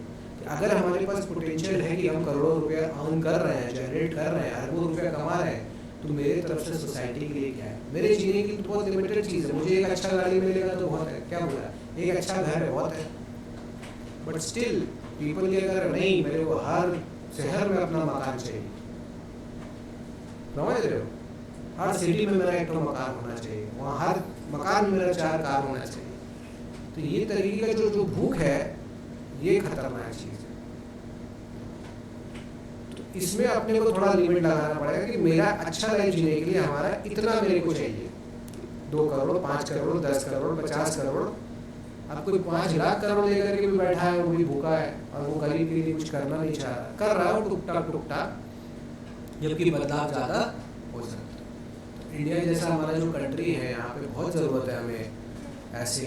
S1: अगर हमारे पास पोटेंशियल है कि हम करोड़ों रुपया अर्न कर रहे हैं, जनरेट कर रहे हैं, अरबों रुपया कमा रहे हैं, तो मेरे तरफ से सोसाइटी के लिए क्या है, मेरे जीने की तो बहुत लिमिटेड चीज़ है। मुझे एक अच्छा गाड़ी मिलेगा तो बहुत है, क्या बोला, एक अच्छा घर है बहुत है, बट स्टिल पीपल के अगर नहीं, मेरे को हर शहर में अपना मकान चाहिए, समझ रहे हो, हर सिटी में मेरा एक मकान होना चाहिए, वहाँ हर मकान में मेरा 4 कार होना चाहिए। तो ये तरीके का जो भूख है ये खतरनाक चीज़ है। तो इसमें अपने को थोड़ा लिमिट लगाना पड़ेगा कि मेरा अच्छा लाइफ जीने के लिए हमारा इतना मेरे को चाहिए, 2 करोड़ 5 करोड़ 10 करोड़ 50 करोड़। अब कोई 5 लाख करोड़ लेकर के भी बैठा है, वो भी भूखा है और वो गरीब के लिए कुछ करना नहीं चाह रहा, कर रहा है टुक टाक, जबकि बदलाव ज़्यादा हो सकता है। इंडिया जैसा हमारा जो कंट्री है, यहाँ पे बहुत ज़रूरत है हमें ऐसे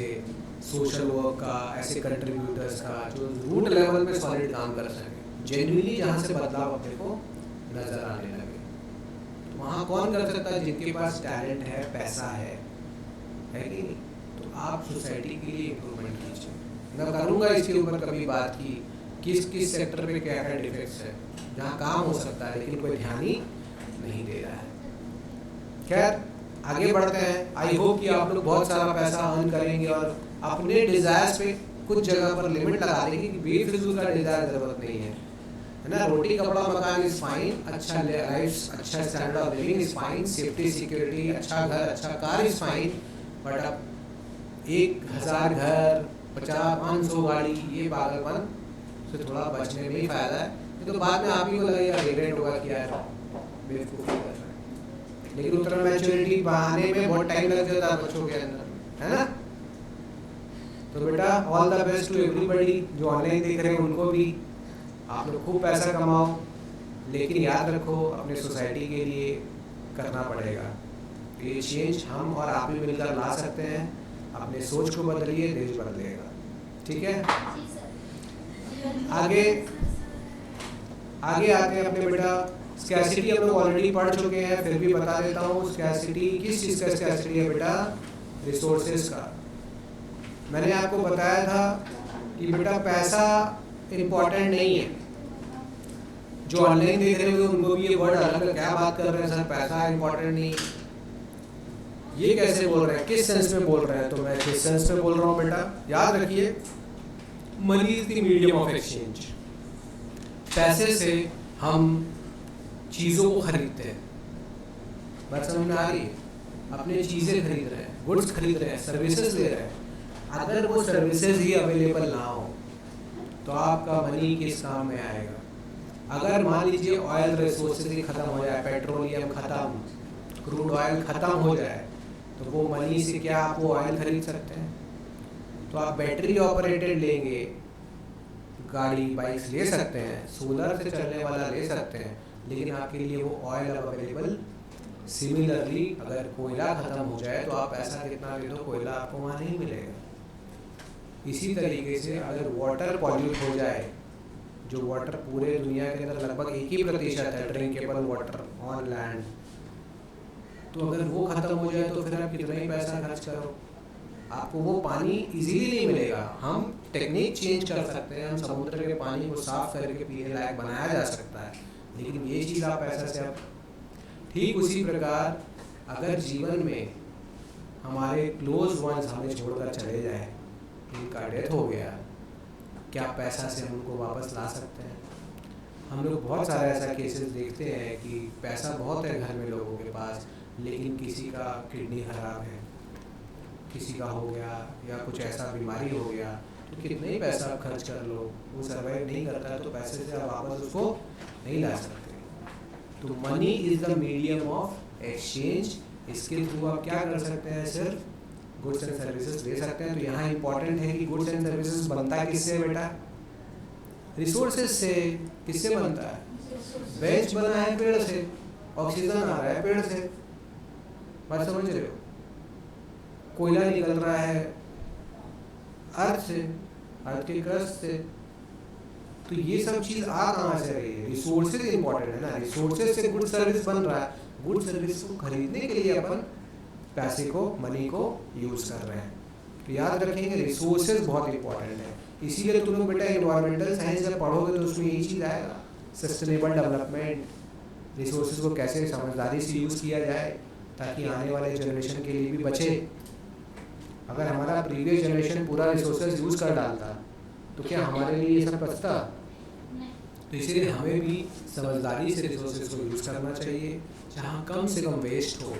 S1: सोशल वर्क का, ऐसे कंट्रीब्यूटर्स का जो रूट लेवल पे सॉलिड काम कर सके, जेन्युइनली जहाँ से बदलाव अपने को नजर आने लगे। तो वहाँ कौन कर सकता है? जिनके पास टैलेंट है, पैसा है कि नहीं? तो आप सोसाइटी के लिए इम्प्रूवमेंट कीजिए। मैं करूँगा इसके ऊपर कभी बात की किस किस सेक्टर पे क्या क्या डिफेक्ट्स है, जहाँ काम हो सकता है लेकिन कोई ध्यान ही नहीं दे रहा है। खैर आगे बढ़ते हैं। आई होप कि आप लोग बहुत सारा पैसा अर्न करेंगे और अपने डिजायर्स पे कुछ जगह पर लिमिट लगा देंगे कि बेफिजूल का डिजायर जरूरत नहीं है ना। रोटी कपड़ा मकान इज फाइन, अच्छा लाइफ, अच्छा standard of living is fine, safety security, अच्छा घर, अच्छा कार इज फाइन, बट अब 1000 घर, 50-500 गाड़ी, ये पागलपन से थोड़ा बचने में ही फायदा है। ये तो बाद में आप ही को लगेगा, रिग्रेट होगा कि यार बेवकूफ़ी कर रहा है, लेकिन उतना मैच्योरिटी आने में बहुत टाइम लग जाता है बच्चों के अंदर, है ना। तो बेटा all the best to everybody जो ऑनलाइन देख रहे हैं, उनको भी आप लोग खूब पैसा कमाओ, लेकिन याद रखो अपने सोसाइटी के लिए करना पड़ेगा। ये चेंज हम और आप ही मिलकर ला सकते हैं। अपने सोच को बदलिए, देश बदलेगा। ठीक है, आगे आगे आते हैं अपने बेटा। स्कैसिटी हम लोग ऑलरेडी पढ़ चुके हैं, फिर भी बता देता हूँ। स्कैसिटी किस चीज़ का स्कैसिटी है बेटा? रिसोर्सेज का। मैंने आपको बताया था कि बेटा पैसा इम्पोर्टेंट नहीं है। जो ऑनलाइन देख रहे होंगे उनको भी ये वर्ड अलग क्या बात कर रहे हैं सर, पैसा इम्पोर्टेंट नहीं, ये कैसे बोल रहे हैं, किस सेंस में बोल रहे हैं? तो मैं किस सेंस में बोल रहा हूँ बेटा, याद रखिए, money is the medium of exchange. पैसे से हम चीज़ों को खरीदते हैं, बात समझ में आ रही है? अपने चीज़ें खरीद रहे हैं, गुड्स खरीद रहे हैं, सर्विसेज ले रहे हैं। अगर वो सर्विसेज ही अवेलेबल ना हो तो आपका मनी किस काम में आएगा? अगर मान लीजिए ऑयल रिसोर्सेज ही खत्म हो जाए, पेट्रोलियम खत्म, क्रूड ऑयल खत्म हो जाए, तो वो मनी से क्या आप वो ऑयल खरीद सकते हैं? तो आप बैटरी ऑपरेटेड लेंगे, गाड़ी बाइक्स ले सकते हैं, सोलर से चलने वाला ले सकते हैं, लेकिन आपके लिए वो ऑयल अब अवेलेबल। सिमिलरली अगर कोयला खत्म हो जाए तो आप पैसा कितना दे दो, कोयला आपको वहाँ नहीं मिलेगा। इसी तरीके से अगर वाटर पॉल्यूट हो जाए, जो वाटर पूरे दुनिया के अंदर लगभग 1% है ड्रिंकेबल वाटर ऑन लैंड, तो अगर वो खत्म हो जाए तो फिर आप कितना ही पैसा खर्च करो, आपको वो पानी इजीली नहीं मिलेगा। हम टेक्निक चेंज कर सकते हैं, हम समुद्र के पानी को साफ करके पीने लायक बनाया जा सकता है, लेकिन ये चीज़ आप पैसा से आप। ठीक उसी प्रकार अगर जीवन में हमारे क्लोज वंस हमें छोड़कर चले जाए, उनका डेथ हो गया, क्या पैसा से हम उनको वापस ला सकते हैं? हम लोग बहुत सारे ऐसा केसेस देखते हैं कि पैसा बहुत है घर में लोगों के पास, लेकिन किसी का किडनी खराब है, किसी का हो गया, या कुछ ऐसा बीमारी हो गया, तो कितने ही पैसा आप खर्च कर लो, वो सर्वाइव नहीं करता, तो पैसे से आप वापस उसको नहीं ला सकते। तो money is the medium of exchange. इसके थ्रू आप क्या कर सकते हैं? सिर्फ गुड्स एंड सर्विसेज ले सकते हैं। तो यहाँ इंपॉर्टेंट है कि गुड्स एंड सर्विसेज बनता किससे बेटा? रिसोर्सेज से। किससे बनता है? बेंच बना है पेड़ से, ऑक्सीजन आ रहा है पेड़ से, बात समझ रहे हो? कोयला निकल रहा है अर्थ से, अर्थ के क्रस्ट से। तो ये सब चीज़ आ कहाँ से रही है? रिसोर्सेज इंपॉर्टेंट है ना। रिसोर्सेज से गुड सर्विस बन रहा है, गुड सर्विस को खरीदने के लिए अपन पैसे को, मनी को यूज कर रहे हैं। तो याद रखेंगे रिसोर्सेज बहुत इंपॉर्टेंट है। इसीलिए तुम लोग बेटा एनवायरमेंटल साइंस जब पढ़ोगे तो उसमें यही चीज़ आएगा, सस्टेनेबल डेवलपमेंट, रिसोर्सेज को कैसे समझदारी से यूज़ किया जाए ताकि आने वाले जनरेशन के लिए भी बचे। अगर हमारा प्रीवियस जनरेशन पूरा रिसोर्सेज यूज़ कर डालता तो क्या हमारे लिए ये सब बचता? तो इसीलिए हमें भी समझदारी से रिसोर्सेज को यूज़ करना चाहिए, जहाँ कम से कम वेस्ट हो,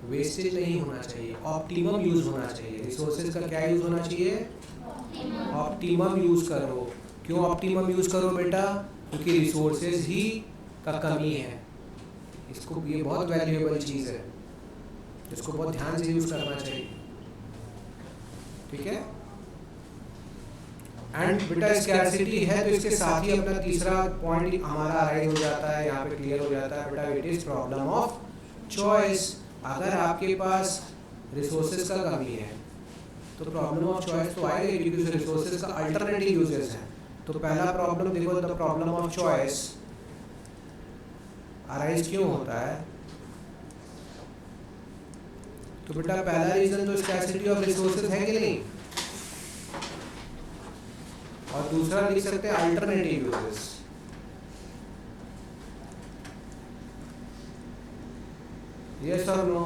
S1: वेस्टेज नहीं होना चाहिए, ऑप्टिमम यूज़ होना चाहिए। रिसोर्सेज का क्या यूज़ होना चाहिए? ऑप्टिमम यूज़ करो। क्यों ऑप्टिमम यूज़ करो बेटा? क्योंकि रिसोर्सेज ही का कमी है। इसको, ये बहुत वैल्यूएबल चीज़ है, इसको बहुत ध्यान से यूज़ करना चाहिए। ठीक है। एंड बेटा स्कैर्सिटी है तो इसके साथ ही अपना तीसरा पॉइंट हमारा अराइज हो जाता है, यहाँ पे क्लियर हो जाता है बेटा, it is problem of choice. अगर आपके पास रिसोर्सेज का कमी है, तो प्रॉब्लम ऑफ चॉइस तो आएगी क्योंकि उस रिसोर्सेज का अल्टरनेटिव यूजेस है। तो पहला प्रॉब्लम देखो, the problem of choice arise क्यों होता है? तो बेटा पहला रीजन तो स्कैर्सिटी ऑफ रिसोर्सेज है कि नहीं, और दूसरा लिख सकते हैं अल्टरनेटिव यूजेस। यस और नो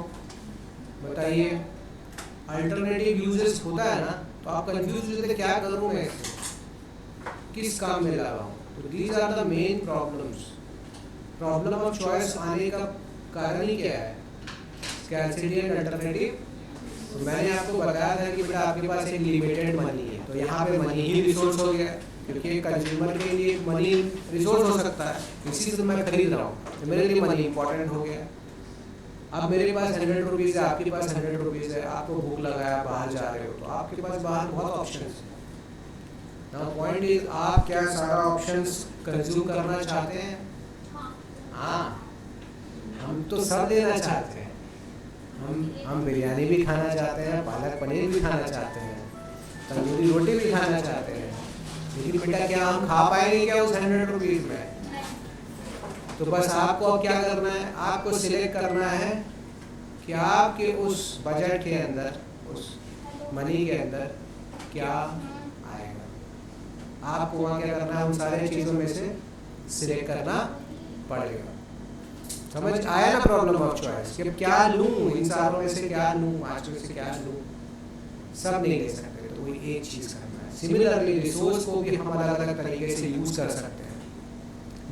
S1: बताइए। अल्टरनेटिव यूजेस होता है ना, तो आप कंफ्यूज हो जाते क्या करूं मैं इससे, किस काम में लगाऊं। तो these are the main problems. Problem of choice आने का कारण ही क्या है? Scarcity and alternative. तो मैंने आपको बताया था कि बेटा आपके पास एक लिमिटेड मनी है, तो यहाँ पे मनी ही रिसोर्स हो गया, क्योंकि कंज्यूमर के लिए मनी रिसोर्स हो सकता है, इसी से मैं खरीद रहा हूँ, तो मेरे लिए मनी इंपॉर्टेंट हो गया। अब मेरे पास 100 रुपीज़ है, आपके पास 100 रुपीज़ है, आपको भूख लगा है, बाहर जा रहे हो, तो आपके पास बाहर बहुत ऑप्शंस है। नाउ पॉइंट इज, आप क्या सारा ऑप्शंस कंज्यूम करना चाहते हैं? हाँ, हम तो सब लेना चाहते हैं। हम बिरयानी भी खाना चाहते हैं, पालक पनीर भी खाना चाहते हैं, तंदूरी रोटी भी खाना चाहते हैं, लेकिन बेटा क्या हम खा पाएंगे क्या उस 100 रुपीज़ में? तो बस आपको अब क्या करना है, आपको सिलेक्ट करना है कि आपके उस बजट के अंदर, उस मनी के अंदर क्या आएगा। आपको वहाँ क्या करना है, उन सारे चीज़ों में से सिलेक्ट करना पड़ेगा। समझ आया ना प्रॉब्लम ऑफ चॉइस, कि क्या लूँ, इन सारों में से क्या लूँ, आज में से क्या लूँ, सब नहीं ले सकते, तो वही एक चीज़ करना है। सिमिलरली रिसोर्स को भी हम अलग अलग तरीके से यूज़ कर सकते हैं,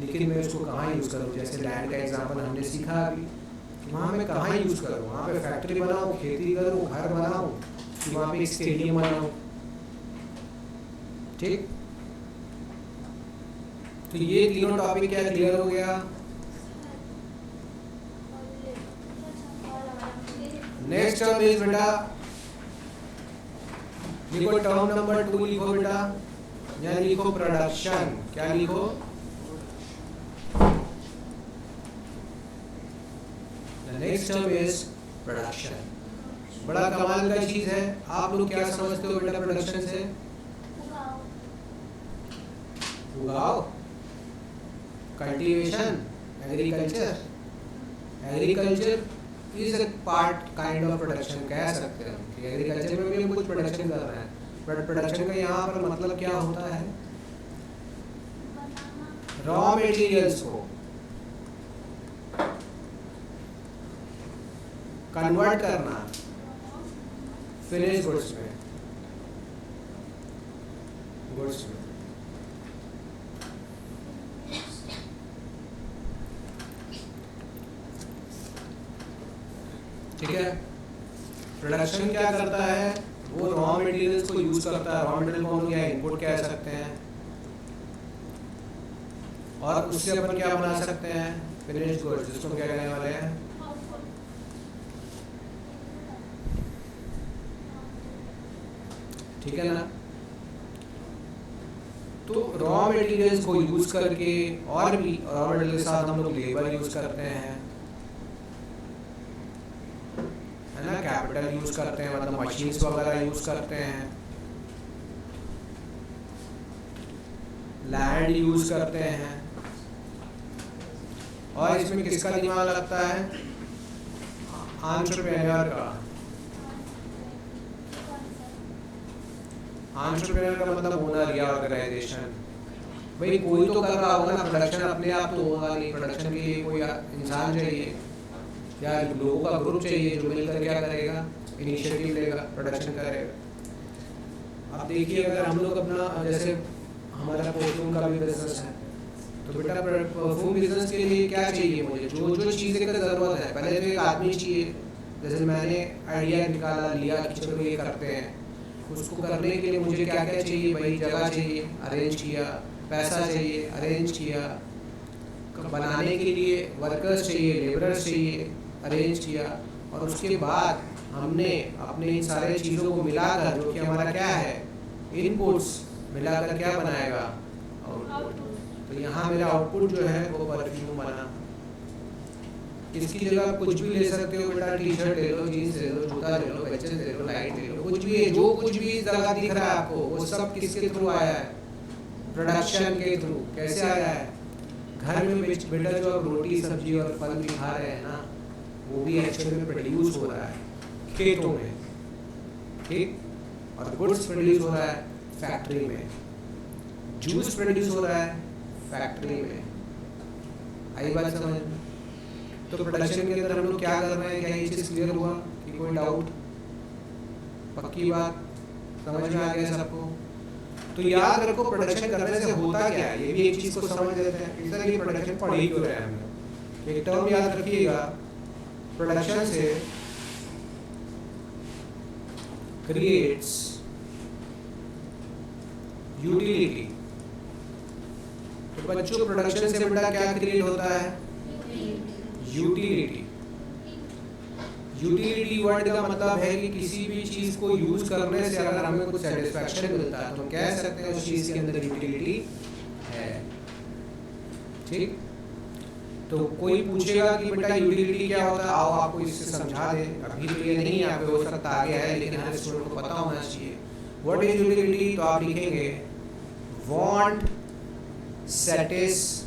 S1: लेकिन मैं उसको कहाँ यूज़ करूँ? जैसे लैंड का एग्जांपल हमने सीखा अभी, कि वहाँ मैं कहाँ यूज़ करूँ? वहाँ पे फैक्ट्री बनाऊँ, खेती करूँ, घर बनाऊँ, कि वहाँ पे एक स्टेडियम बनाऊँ? ठीक, तो ये तीनों टॉपिक क्या क्लियर हो गया? नेक्स्ट टर्म इज बेटा, लिखो टर्म नंबर 2 लिखो बेटा, या लिखो प्रोडक्शन। क्या लिखो? Next term is production. बड़ा कमाल का चीज है। आप लोग क्या समझते हो बेटा प्रोडक्शन से? उगाओ, cultivation, agriculture. Agriculture is a part kind of production, कह सकते हैं कि एग्रीकल्चर में भी हम कुछ प्रोडक्शन कर रहे हैं। बट प्रोडक्शन का यहाँ पर मतलब क्या होता है? रॉ मटेरियल्स को कन्वर्ट करना फिनिश गुड्स में, ठीक है। प्रोडक्शन क्या करता है? वो रॉ मटेरियल्स को यूज करता है। रॉ मटेरियल को हम क्या इनपुट कह सकते हैं, और उससे अपन क्या बना सकते हैं? फिनिश गुड्स, जिसको क्या कहने वाले हैं? ठीक है ना। तो रॉ मटेरियल्स को यूज करके, और भी रॉ मटेरियल के साथ हम लोग लेबर यूज करते हैं, है ना, कैपिटल यूज करते हैं, मतलब मशीन्स वगैरह यूज करते हैं, लैंड यूज करते हैं। और इसमें किसका दिमाग लगता है? एंटरप्रेन्योर का। एंटरप्रेन्योर का मतलब ओनर या ऑर्गेनाइजेशन। भाई कोई तो कर रहा होगा ना प्रोडक्शन, अपने आप तो होगा नहीं। प्रोडक्शन के लिए कोई इंसान चाहिए या लोगों का ग्रुप चाहिए जो मिलकर क्या करेगा? इनिशिएटिव लेगा, प्रोडक्शन करेगा। अब देखिए, अगर हम लोग अपना, जैसे हमारा परफ्यूम का भी बिजनेस है, तो बेटा परफ्यूम बिजनेस के लिए क्या चाहिए मुझे? जो जो चीज़ें की ज़रूरत है, पहले तो एक आदमी चाहिए। जैसे मैंने आइडिया निकाला, लिया कि चलो ये करते हैं, उसको करने के लिए मुझे क्या क्या चाहिए? भाई जगह चाहिए, अरेंज किया, पैसा चाहिए, अरेंज किया, बनाने के लिए वर्कर्स चाहिए, लेबरर्स चाहिए, अरेंज किया, और उसके बाद हमने अपने इन सारे चीज़ों को मिलाकर, जो कि हमारा क्या है? इनपुट्स मिलाकर क्या बनाएगा? आउटपुट। तो यहाँ मेरा आउटपुट जो है वो परफ्यूम बना। इसकी जगह कुछ भी ले सकते हो बेटा, टी शर्ट ले लो, जीन्स ले लो, जूता ले लो, वेचेस ले लो, लाइट ले लो, कुछ भी है, जो कुछ भी जगह दिख रहा है आपको वो सब किसके थ्रू आया है? प्रोडक्शन के थ्रू। कैसे आया है? घर में बेटा जो आप रोटी सब्जी और फल भी खा रहे हैं ना, वो भी एक्चुअली में प्रोड्यूस हो रहा है खेतों में, ठीक? और गुड्स प्रोड्यूस हो रहा है फैक्ट्री में, जूस प्रोड्यूस हो रहा है फैक्ट्री में। आई बात समझ में? तो प्रोडक्शन के अंदर हम लोग क्या कर रहे हैं? क्या ये चीज़ क्लियर हुआ कि कोई डाउट? पक्की बात समझ में आ गया सबको? तो याद रखो प्रोडक्शन करने से होता क्या है, ये भी एक चीज़ को समझ लेते हैं। इसलिए प्रोडक्शन पढ़ ही क्यों रहे हैं हम लोग? एक टर्म याद रखिएगा, प्रोडक्शन से क्रिएट्स यूटिलिटी। तो बच्चों प्रोडक्शन से बेटा क्या क्रिएट होता है? यूटिलिटी। यूटिलिटी वर्ड का मतलब है कि किसी भी चीज को यूज करने से अगर हमें कुछ सेटिस्फैक्शन मिलता है तो हम कह सकते हैं उस चीज के अंदर यूटिलिटी है, ठीक? तो कोई पूछेगा कि बेटा यूटिलिटी क्या होता है, आओ आपको इससे समझा दे। अभी तो ये नहीं है, आपको हो सकता आगे है, लेकिन हर स्टूडेंट को पता होना चाहिए व्हाट इज यूटिलिटी। तो आप लिखेंगे want satisfying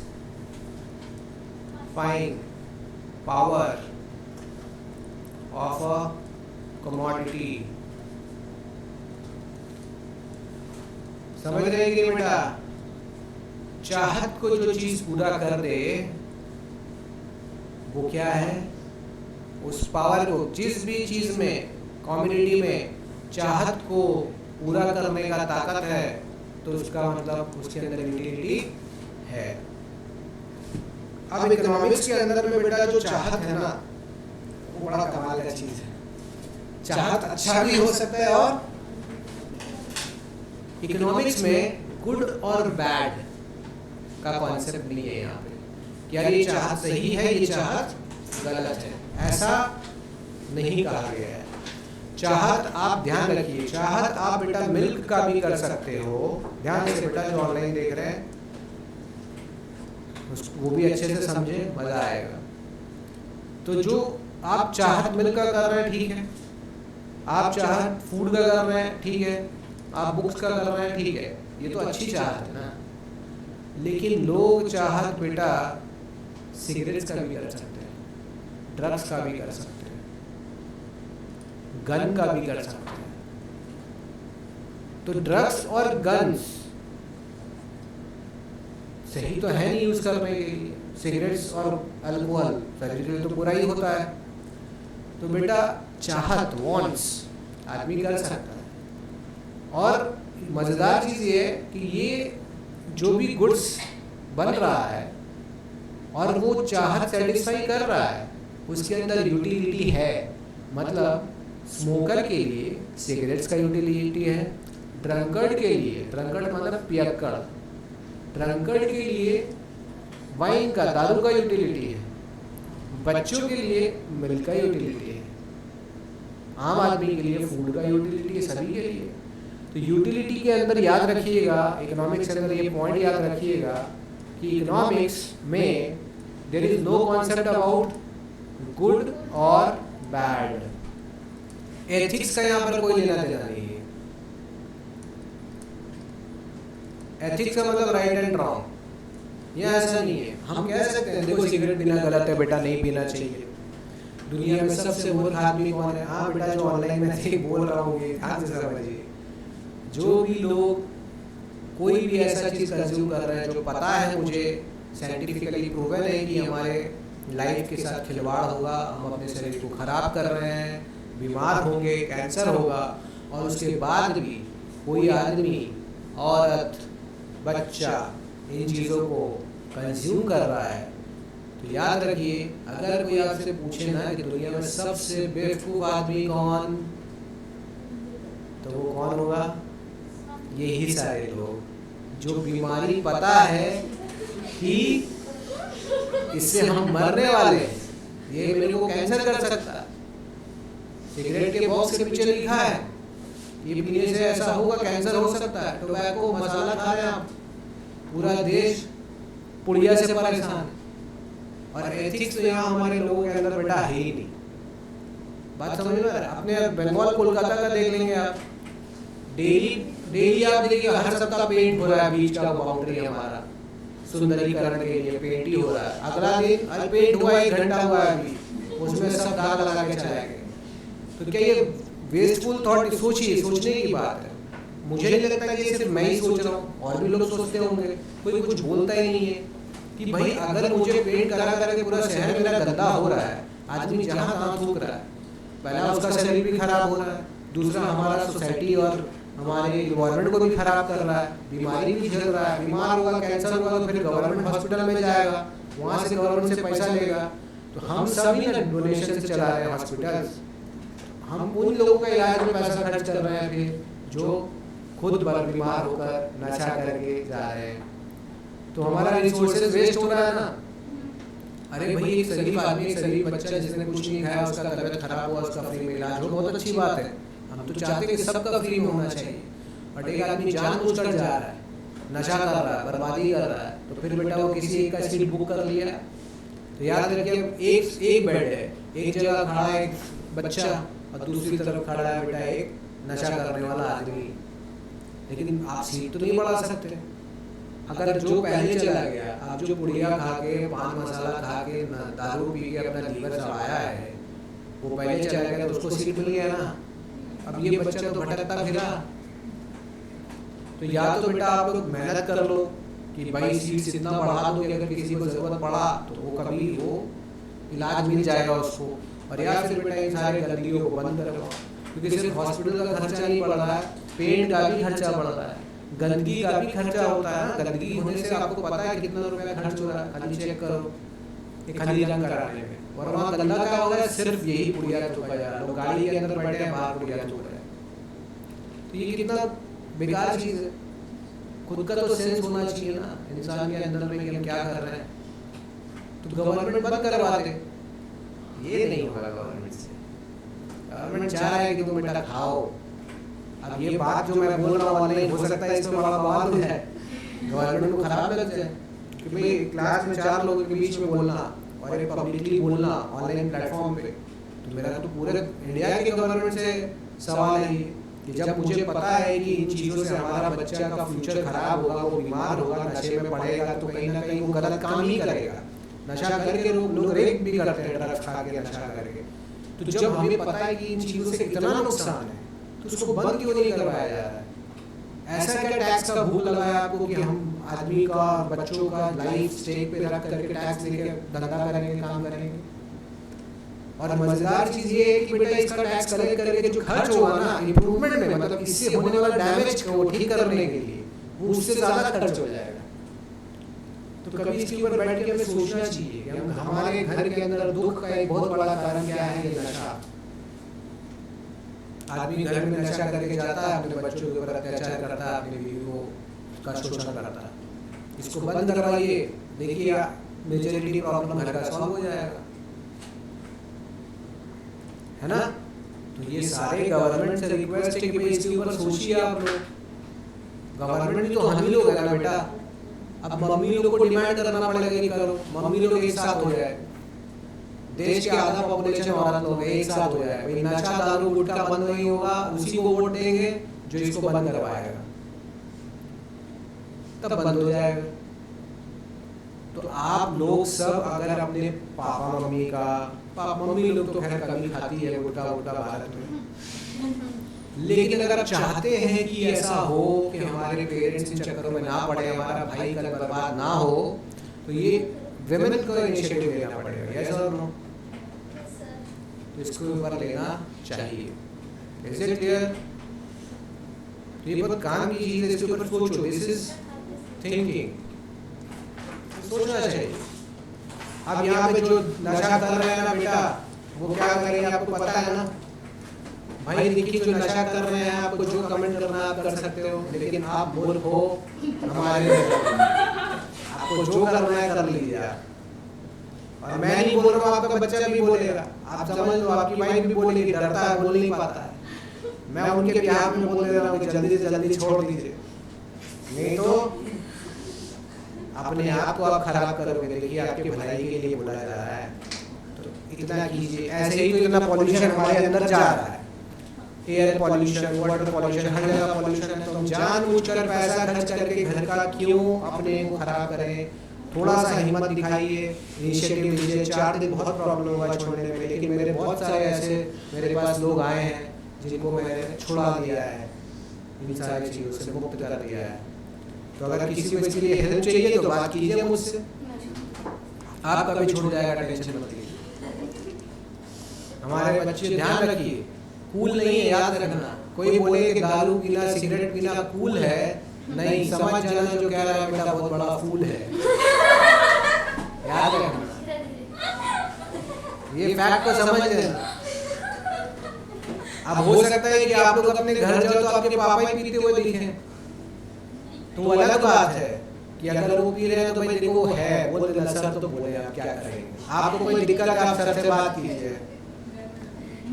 S1: power of a commodity। समझ रहे हैं कि बेटा? चाहत को जो चीज पूरा कर दे वो क्या है? उस पावर को, जिस भी चीज में कम्युनिटी में चाहत को पूरा करने का ताकत है तो उसका मतलब उसके अंदर यूटिलिटी है। अब इकोनॉमिक्स के अंदर में बेटा जो चाहत है ना, वो बड़ा कमाल का चीज है। चाहत अच्छा भी हो सकता है, और इकोनॉमिक्स में गुड और बैड का कॉन्सेप्ट नहीं है यहाँ पे, क्या ये चाहत सही है, ये चाहत गलत है, ऐसा नहीं कहा गया है। चाहत आप ध्यान रखिए, चाहत आप बेटा मिल्क का भी कर सकते हो। ध्यान से बेटा जो ऑनलाइन देख रहे हैं वो भी अच्छे से समझे, मजा आएगा। तो जो आप चाहत मिल्क का कर रहे हैं ठीक है, आप चाहत फूड का कर रहे हैं ठीक है, आप बुक्स का कर रहे हैं ठीक है, ये तो अच्छी चाहत है ना। लेकिन लोग चाहत बेटा सिगरेट्स का भी कर सकते हैं, ड्रग्स का भी कर सकते हैं, गन का भी कर सकते हैं। तो ड्रग्स और गन्स सही तो है नहीं यूज करने के लिए, सिगरेट्स और अल्कोहल शरीर के लिए तो बुरा ही होता है। तो बेटा चाहत वांट्स आदमी कर सकता है। और मजेदार चीज ये है कि ये जो भी गुड्स बन रहा है और वो चाहत सेटिस्फाई कर रहा है, उसके अंदर यूटिलिटी है। मतलब स्मोकर के लिए सिगरेट्स का यूटिलिटी है, ड्रंकर्ड के लिए, ड्रंकर्ड मतलब पियक्कड़, ड्रंकर्ड के लिए वाइन का, दारू का यूटिलिटी है, बच्चों के लिए मिल्क का यूटिलिटी है, आम आदमी के लिए फूड का यूटिलिटी है, सभी के लिए। तो यूटिलिटी के अंदर याद रखिएगा, इकोनॉमिक्स के अंदर ये पॉइंट याद रखिएगा कि इकोनॉमिक्स में there is no concept about good और बैड। एथिक्स का यहाँ पर कोई लेना देना नहीं है। एथिक्स का मतलब राइट एंड रॉन्ग, ये ऐसा नहीं है। हम कह सकते हैं देखो सिगरेट पीना गलत है बेटा, नहीं पीना चाहिए। दुनिया में सबसे मूर्ख आदमी कौन है? हाँ बेटा जो ऑनलाइन में बोल रहा हूँ, ये ध्यान से समझिए। जो भी लोग कोई भी ऐसा चीज़ कंज्यूम कर रहे हैं जो पता है मुझे साइंटिफिकली प्रूवन है कि हमारे लाइफ के साथ खिलवाड़ होगा, हम अपने शरीर को खराब कर रहे हैं, बीमार होंगे, कैंसर होगा, और उसके बाद भी कोई आदमी, औरत, बच्चा इन चीज़ों को कंज्यूम कर रहा है, तो याद रखिए अगर कोई आपसे पूछे ना कि दुनिया में सबसे बेवकूफ़ आदमी कौन, तो वो कौन होगा? यही सारे लोग जो बीमारी पता है कि इससे हम मरने वाले हैं, ये मेरे को कैंसर कर सकता है, सिगरेट के बॉक्स के पीछे लिखा है ये पीने से ऐसा होगा, कैंसर हो सकता है, टोबैको मसाला खा रहे हैं आप, पूरा देश पुड़िया से परेशान है।
S2: और एथिक्स तो यहाँ हमारे लोगों के अंदर बेटा है ही नहीं। बात समझ में आ रहा है? अपने बंगाल कोलकाता का देख लेंगे आप, डेली आप देखिए हर सप्ताह पेंट हो रहा है, बीच का बाउंड्री हमारा सुंदरीकरण के लिए पेंट ही हो रहा है। अगला दिन आज पेंट हुआ 1 घंटा हुआ है अभी, उसमें सब दाग लगा के चला गए। तो क्या ये वेस्टफुल थॉट? सोचने की बात है। मुझे नहीं लगता कि सिर्फ मैं ही सोच रहा हूँ, और भी लोग सोचते होंगे। कोई कुछ बोलता ही नहीं है कि भाई अगर मुझे पेंट करा करके पूरा शहर मेरा गंदा हो रहा है, आदमी जहाँ तहाँ थूक रहा है, पहला उसका शरीर भी खराब हो रहा है, दूसरा हमारा सोसाइटी और हमारे इन्वायरमेंट को भी खराब कर रहा है, बीमारी भी झेल रहा है। बीमार होगा, कैंसर होगा तो फिर गवर्नमेंट हॉस्पिटल में जाएगा, वहाँ से गवर्नमेंट से पैसा लेगा। तो हम सभी ना डोनेशन से चला रहे हैं हॉस्पिटल, हम उन लोगों का इलाज में पैसा खर्च कर रहे हैं फिर जो खुद बीमार होकर नशा करके जा रहे हैं। तो हमारा रिसोर्सेज वेस्ट हो रहा है ना। अरे भाई एक शरीफ आदमी, एक शरीफ बच्चा जिसने कुछ नहीं खाया, उसका तबीयत खराब हुआ, उसका फ्री में इलाज हो, बहुत अच्छी बात है। हम तो चाहते हैं कि सबका फ्री में होना चाहिए। बट एक आदमी जानबूझकर जा रहा है, नशा कर रहा है, बर्बादी कर रहा है, तो फिर बेटा वो किसी एक का सीट बुक कर लिया, तो याद रखिए एक बेड है, एक जगह खड़ा है एक बच्चा और दूसरी तरफ खड़ा है बेटा एक नशा करने वाला आदमी। लेकिन आप सीट तो नहीं बढ़ा सकते। अगर जो पहले चला गया, आप जो पुड़िया खा के, पान मसाला खा के, दारू पी के अपना लीवर चढ़ाया है, वो पहले चला गया तो उसको सीट मिली है ना। अब ये बच्चा तो भटकता फिरा। तो या तो बेटा आप लोग मेहनत कर लो कि भाई सीट इतना बढ़ा दो कि अगर किसी को जरूरत पड़ा तो वो कभी वो इलाज मिल जाएगा उसको, और या फिर बेटा इन सारे गंदगियों को बंद करो। क्योंकि सिर्फ हॉस्पिटल का खर्चा नहीं बढ़ रहा है, पेंट का भी खर्चा बढ़ रहा है, गंदगी का भी खर्चा होता है ना। गंदगी होने से आपको पता है कितना रुपया खर्च हो रहा है, खाली चेक करो खाली रंग कराने में। और वहाँ गंदा क्या हो रहा है, सिर्फ यही पुड़िया थूका जा रहा है, लोग गाड़ी के अंदर बैठे हैं, बाहर पुड़िया थूक रहे हैं। तो ये कितना बेकार चीज़ है। खुद का तो सेंस होना चाहिए ना इंसान के अंदर में कि हम क्या कर रहे हैं। तो गवर्नमेंट बंद करवा दे, ये नहीं होगा गवर्नमेंट से। गवर्नमेंट चाह रहा है कि तुम बेटा खाओ। अब ये बात जो मैं बोल रहा हूँ ऑनलाइन, हो सकता है इसमें बड़ा बवाल हो जाए, गवर्नमेंट को खराब लग जाए कि भाई क्लास में 4 लोगों के बीच में बोलना और एक पब्लिकली बोलना ऑनलाइन प्लेटफॉर्म पे। तो मेरा तो पूरे इंडिया के गवर्नमेंट से सवाल है कि जब मुझे पता है कि इन चीज़ों से हमारा बच्चा का फ्यूचर खराब होगा, वो बीमार होगा, नशे में पड़ेगा, तो कहीं ना कहीं वो गलत काम ही करेगा। नशा करके लोग रेप भी करते हैं, ड्रग्स खा के नशा करके। तो जब हमें पता है कि इन चीज़ों से इतना नुकसान है तो उसको बंद क्यों नहीं करवाया जा रहा है? ऐसा क्या टैक्स का भूत लगाया आपको कि हम आदमी का, बच्चों का लाइफ स्टेक पे रख करके टैक्स लेके धंधा करेंगे, काम करेंगे? और मजेदार चीज ये है कि बेटा इसका टैक्स कलेक्ट करके जो खर्च होगा ना इम्प्रूवमेंट में, मतलब इससे होने वाला डैमेज को ठीक करने के लिए, वो उससे ज्यादा खर्च हो जाएगा। तो कभी इसके ऊपर बैठ के हमें सोचना चाहिए कि हमारे घर के अंदर दुख का एक बहुत बड़ा कारण क्या है, ये नशा। आदमी घर में नशा करके जाता है, अपने बच्चों के ऊपर अत्याचार करता है, अपने बीवियों का शोषण करता है। इसको बंद करवाइए, देखिए मेजॉरिटी प्रॉब्लम घर का सॉल्व हो जाएगा, है ना। तो ये सारे गवर्नमेंट से रिक्वेस्ट है कि भाई इसके ऊपर सोचिए आप लोग। गवर्नमेंट भी तो हम ही लोग है ना बेटा। अब मम्मी लोग को डिमांड करना पड़ेगा कि करो, मम्मी लोग एक साथ हो जाए, देश के आधा पॉपुलेशन औरत लोग एक साथ हो जाए, भाई नशा दारू गुटखा बंद नहीं होगा, उसी को वोट देंगे जो इसको बंद करवाएगा, तब बंद हो जाएगा। तो आप लोग सब अगर अपने पापा मम्मी का, पापा मम्मी लोग तो खैर कभी खाती है गुटखा वुटखा भारत में, लेकिन अगर आप चाहते हैं कि ऐसा हो कि हमारे पेरेंट्स इन चक्करों में ना पड़े, हमारा भाई कल बर्बाद ना हो, तो ये विमेन को इनिशिएटिव लेना पड़ेगा। यस और नो? तो इसके ऊपर लेना चाहिए। Is it clear? ये बहुत काम की चीज है, इसके ऊपर सोचो। दिस इज थिंकिंग, सोचना चाहिए। अब यहाँ पे जो नशा कर रहे हैं ना बेटा, वो क्या करेंगे आपको पता है ना भाई। देखिए जो नशा कर रहे हैं, आपको जो कमेंट करना आप कर सकते हो, लेकिन आप मूर्ख हो हमारे, आपको जो करना है कर लीजिए। और मैं नहीं बोल रहा हूँ, आपका बच्चा भी बोलेगा, आप समझ लो, आपकी वाइफ भी बोलेगी, डरता है, बोल नहीं पाता है। मैं उनके बिहार में बोल दे रहा हूँ कि जल्दी से जल्दी छोड़ दीजिए, नहीं तो अपने आप को आप खराब करोगे। देखिए आपके भलाई के लिए बोला जा रहा है, तो इतना कीजिए। ऐसे ही तो इतना पॉल्यूशन हमारे अंदर जा रहा है, एयर पॉल्यूशन, वाटर पॉल्यूशन, हर जगह पॉल्यूशन है। तो हम जानबूझकर पैसा खर्च करके घर का क्यों अपने को खराब करें? थोड़ा सा हिम्मत दिखाइए, इनिशिएटिव लीजिए। 4 दिन बहुत प्रॉब्लम हुआ छोड़ने में, लेकिन मेरे बहुत सारे ऐसे मेरे पास लोग आए हैं जिनको मैंने छुड़ा दिया है, इन सारी चीज़ों से मुक्त कर दिया है। तो अगर किसी को इसके लिए हेल्प चाहिए तो बात कीजिए मुझसे, आपका भी छूट जाएगा, टेंशन मत लीजिए। हमारे बच्चे ध्यान रखिए, कूल नहीं है, याद रखना। कोई बोले कि दारू पीना, सिगरेट पीना कूल है, नहीं, समझ जाना जो कह रहा है बेटा बहुत बड़ा फूल है, याद रखना, ये फैक्ट को समझ लेना। अब हो सकता है कि आप लोग अपने घर जाओ तो आपके पापा ही पीते हुए दिखें, तो अलग बात है कि अगर वो पी रहे हैं तो भाई देखो वो है, बोल देना सर तो बोले, आप क्या करेंगे? आपको कोई दिक्कत है आप सर से बात कीजिए।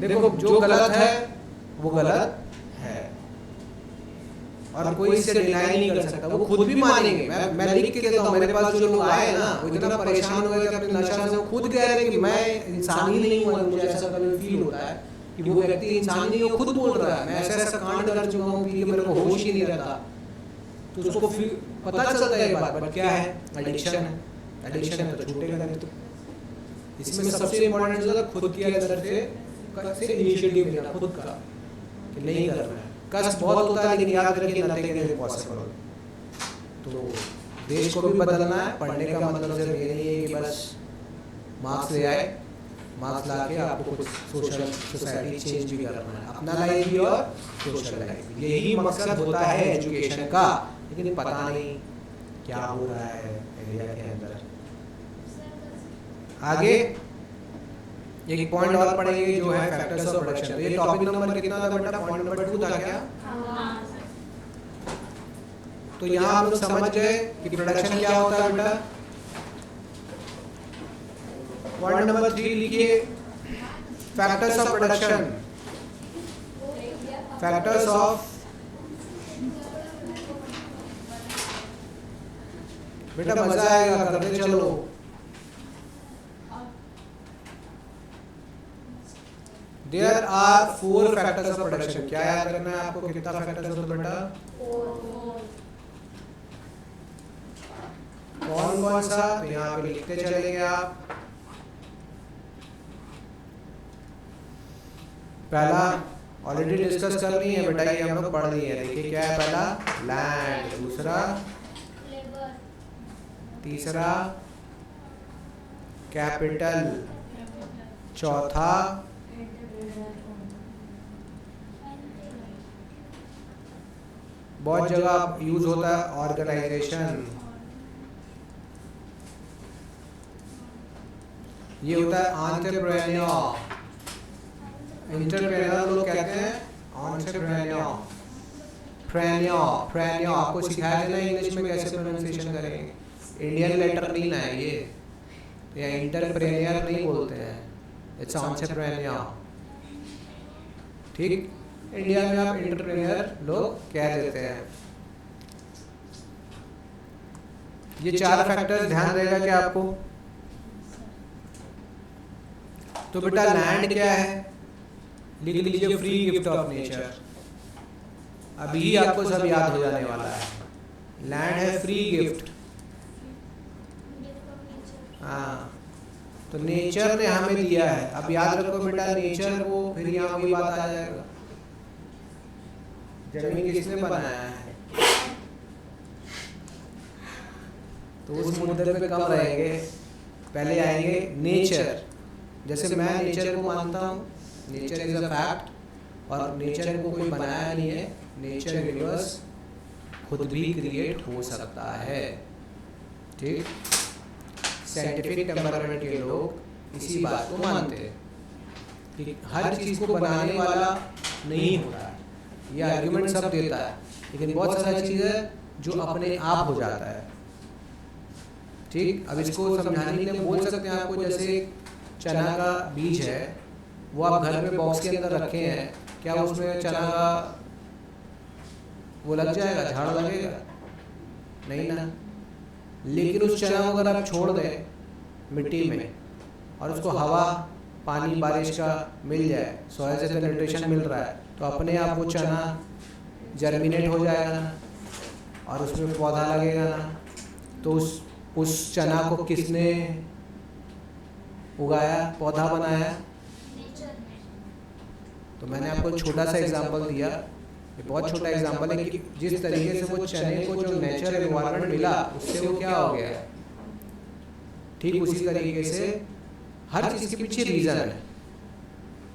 S2: देखो जो गलत है वो गलत है, और कोई इसे डिनाई नहीं कर सकता, वो खुद भी मानेंगे। मैं लिख के देता हूँ, मेरे पास जो लोग आए ना वो इतना परेशान हो गए कि अपने नशा से, वो खुद कह रहे हैं कि मैं इंसान ही नहीं हूँ। मुझे ऐसा कभी फील होता है कि वो व्यक्ति इंसान नहीं है, खुद बोल रहा है मैं ऐसा ऐसा कांड कर चुका हूँ कि मेरे को होश ही नहीं रहता। तो उसको फिर पता चलता है बात, बट क्या है? एडिक्शन है। एडिक्शन है तो छूटेगा नहीं। तो इसमें सबसे इम्पोर्टेंट जो है खुद की अंदर से इनिशिएटिव लेना, खुद का, कि नहीं करना है। कष्ट बहुत होता है, लेकिन याद रखिए नथिंग इज इम्पॉसिबल। तो देश को भी बदलना है। पढ़ने का मतलब सिर्फ ये नहीं है कि बस मार्क्स ले आए, मार्क्स ला के आपको कुछ सोशल सोसाइटी चेंज भी करना है, अपना लाइफ भी और सोशल लाइफ भी। यही मकसद होता है एजुकेशन का, लेकिन पता नहीं क्या हो रहा है इंडिया के अंदर। आगे एक पॉइंट और पढ़ेंगे जो है फैक्टर्स ऑफ प्रोडक्शन। तो ये टॉपिक नंबर कितना था बेटा? पॉइंट नंबर 2 था क्या? तो यहाँ आप लोग समझ गए कि प्रोडक्शन क्या होता है बेटा। पॉइंट नंबर 3 लिखिए, factors of production. Factors of, बेटा मजा आएगा, करते चलो। There are 4 factors of production. क्या याद रखना है आपको? कितना फैक्टर्स होता है बेटा? 4। कौन कौन सा? तो यहाँ पे लिखते चलेंगे आप। पहला ऑलरेडी डिस्कस कर ली है बेटा, ये हम लोग पढ़ लिए हैं। देखिए क्या है? पहला लैंड, दूसरा लेबर, तीसरा कैपिटल, चौथा बहुत जगह यूज होता है ऑर्गेनाइजेशन, ये होता है एंटरप्रेन्योर। एंटरप्रेन्योर लोग कहते हैं एंटरप्रेन्योर, प्रेन्योर आपको सिखाया देना इंग्लिश में कैसे प्रोनाउंसिएशन करेंगे। इंडियन लेटर नहीं ना है ये एंटरप्रेन्योर नहीं बोलते हैं, इट्स एंटरप्रेन्योर। ठीक, इंडिया में आप एंटरप्रेन्योर लोग कह देते हैं। ये 4 फैक्टर्स ध्यान रहेगा क्या आपको? तो बेटा लैंड क्या है? लिख लीजिए, फ्री गिफ्ट ऑफ नेचर। अभी आपको सब याद हो जाने वाला है। लैंड है फ्री गिफ्ट। हाँ, तो नेचर ने हमें दिया है। अब याद रखो बेटा, नेचर को फिर यहाँ वही बात आ जाएगा, जमीन किसने बनाया है? तो उस मुद्दे पे कम रहेंगे, पहले आएंगे नेचर। जैसे मैं नेचर को मानता हूँ, नेचर इज अ फैक्ट, और नेचर को कोई बनाया नहीं है, नेचर यूनिवर्स खुद भी क्रिएट हो सकता है। ठीक, साइंटिफिक टेम्परामेंट के लोग इसी बात को मानते हैं कि हर चीज़ को बनाने वाला नहीं होता है। ये आर्गुमेंट सब देता है, लेकिन बहुत सारी चीज़ें जो अपने आप हो जाता है। ठीक, अब इसको समझाने के लिए बोल सकते हैं आपको, जैसे चना का बीज है, वो आप घर में बॉक्स के अंदर रखे हैं, क्या उसमें चना का वो लग जाएगा, झाड़ लगेगा? नहीं ना। लेकिन उस चना को अगर आप छोड़ दें मिट्टी में और उसको हवा पानी बारिश का मिल जाए, सॉइल से तो न्यूट्रिशन मिल रहा है, तो अपने आप वो चना जर्मिनेट हो जाएगा ना और उसमें पौधा लगेगा ना। तो उस चना को किसने उगाया, पौधा बनाया? तो मैंने आपको छोटा सा एग्जांपल दिया, ये बहुत छोटा एग्जांपल है कि जिस तरीके से वो चने को जो नेचर एनवायरनमेंट मिला उससे वो क्या हो गया, ठीक उसी तरीके से हर चीज़ के पीछे रीज़न है।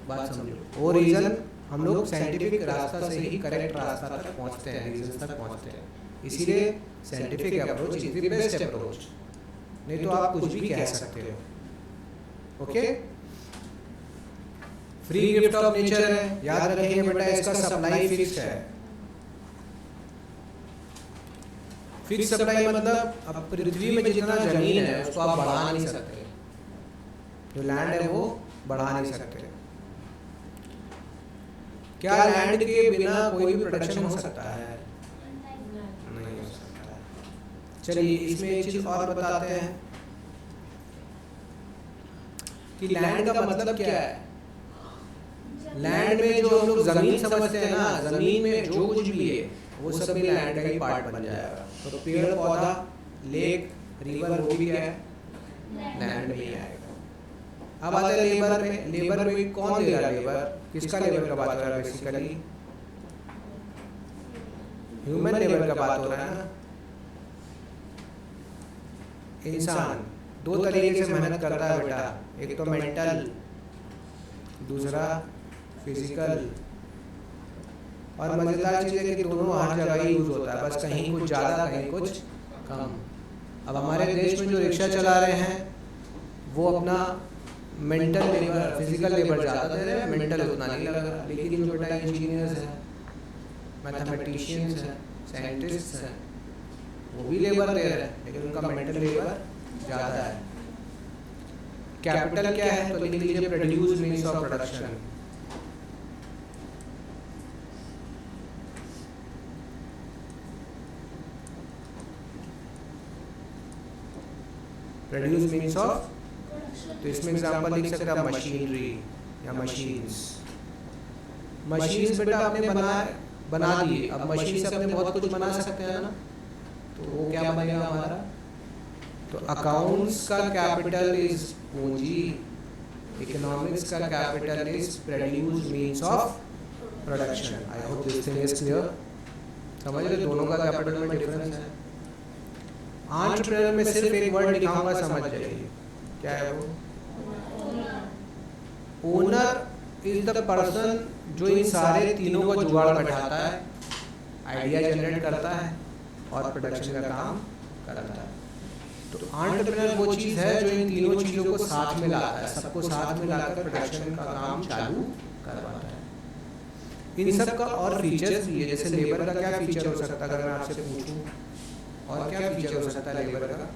S2: बात समझो, वो रीज़न हम लोग साइंटिफिक रास्ता से ही करेक्ट रास्ता तक पहुंचते हैं, रीजन तक पहुंचते हैं। इसीलिए scientific approach is the best approach, नहीं तो आप कुछ भी कह सकते हो। Okay, free gift of nature है, याद रखेंगे बेटा, इसका सप्लाई फिक्स्ड है। फिक्स सप्लाई मतलब अब पृथ्वी में जितना जमीन है उसको आप बढ़ा नहीं सकते, जो लैंड है वो बढ़ा नहीं सकते। क्या लैंड के बिना कोई भी प्रोडक्शन हो सकता है? नहीं हो सकता। चलिए इसमें एक चीज और बताते हैं कि लैंड का मतलब क्या है। लैंड में जो हम लोग जमीन समझते हैं ना, जमीन में जो कुछ भी है वो सब भी लैंड का ही पार्ट बन जाएगा। तो पेड़ पौधा लेक रिवर वो भी क्या है, लैंड में ही आएगा। अब आता है लेबर में। लेबर में कौन दे रहा है? लेबर किसका लेबर का बात हो रहा है? बेसिकली ह्यूमन लेबर का बात हो रहा है ना। इंसान दो तरीके से मेहनत करता है बेटा, एक तो मेंटल, दूसरा फिजिकल। और मजेदार चीज़ है कि दोनों हर जगह ही यूज होता है, बस कहीं कुछ ज़्यादा कहीं कुछ कम। अब हमारे देश में जो रिक्शा चला रहे हैं वो अपना मेंटल लेबर फिजिकल लेबर ज़्यादा दे रहे हैं, मेंटल उतना नहीं लग रहा। लेकिन जो बेटा इंजीनियर्स हैं, मैथमेटिशियंस हैं, साइंटिस्ट हैं, वो भी लेबर दे रहे हैं लेकिन उनका मेंटल लेबर ज़्यादा है। कैपिटल क्या है? तो लिख लीजिए produce means of production. Produce means of, तो इसमें एग्जांपल लिख सकते हैं आप मशीनरी या मशीन्स। मशीन्स बेटा आपने बना दिए, अब मशीन से अपने बहुत कुछ बना सकते हैं ना, तो वो क्या बनेगा हमारा? तो अकाउंट्स का कैपिटल इज पूंजी, इकोनॉमिक्स का capital is produce means of production. I hope this thing is clear. समझ रहे दोनों का कैपिटल में डिफरेंस है। एंटरप्रेन्योर में सिर्फ एक वर्ड लिखाऊंगा, समझ जाइए क्या है वो। ओनर इज द पर्सन जो इन सारे तीनों को जुगाड़ बैठाता है, आइडिया जनरेट करता है और प्रोडक्शन का काम करता है। तो एंटरप्रेन्योर वो चीज़ है जो इन तीनों चीज़ों को साथ में लाता है, सबको साथ में लाकर प्रोडक्शन का काम चालू करवाता है। इन सब का और फीचर्स भी है, जैसे लेबर का क्या फीचर हो सकता है अगर मैं आपसे पूछूं, और क्या फीचर हो सकता है लेबर का?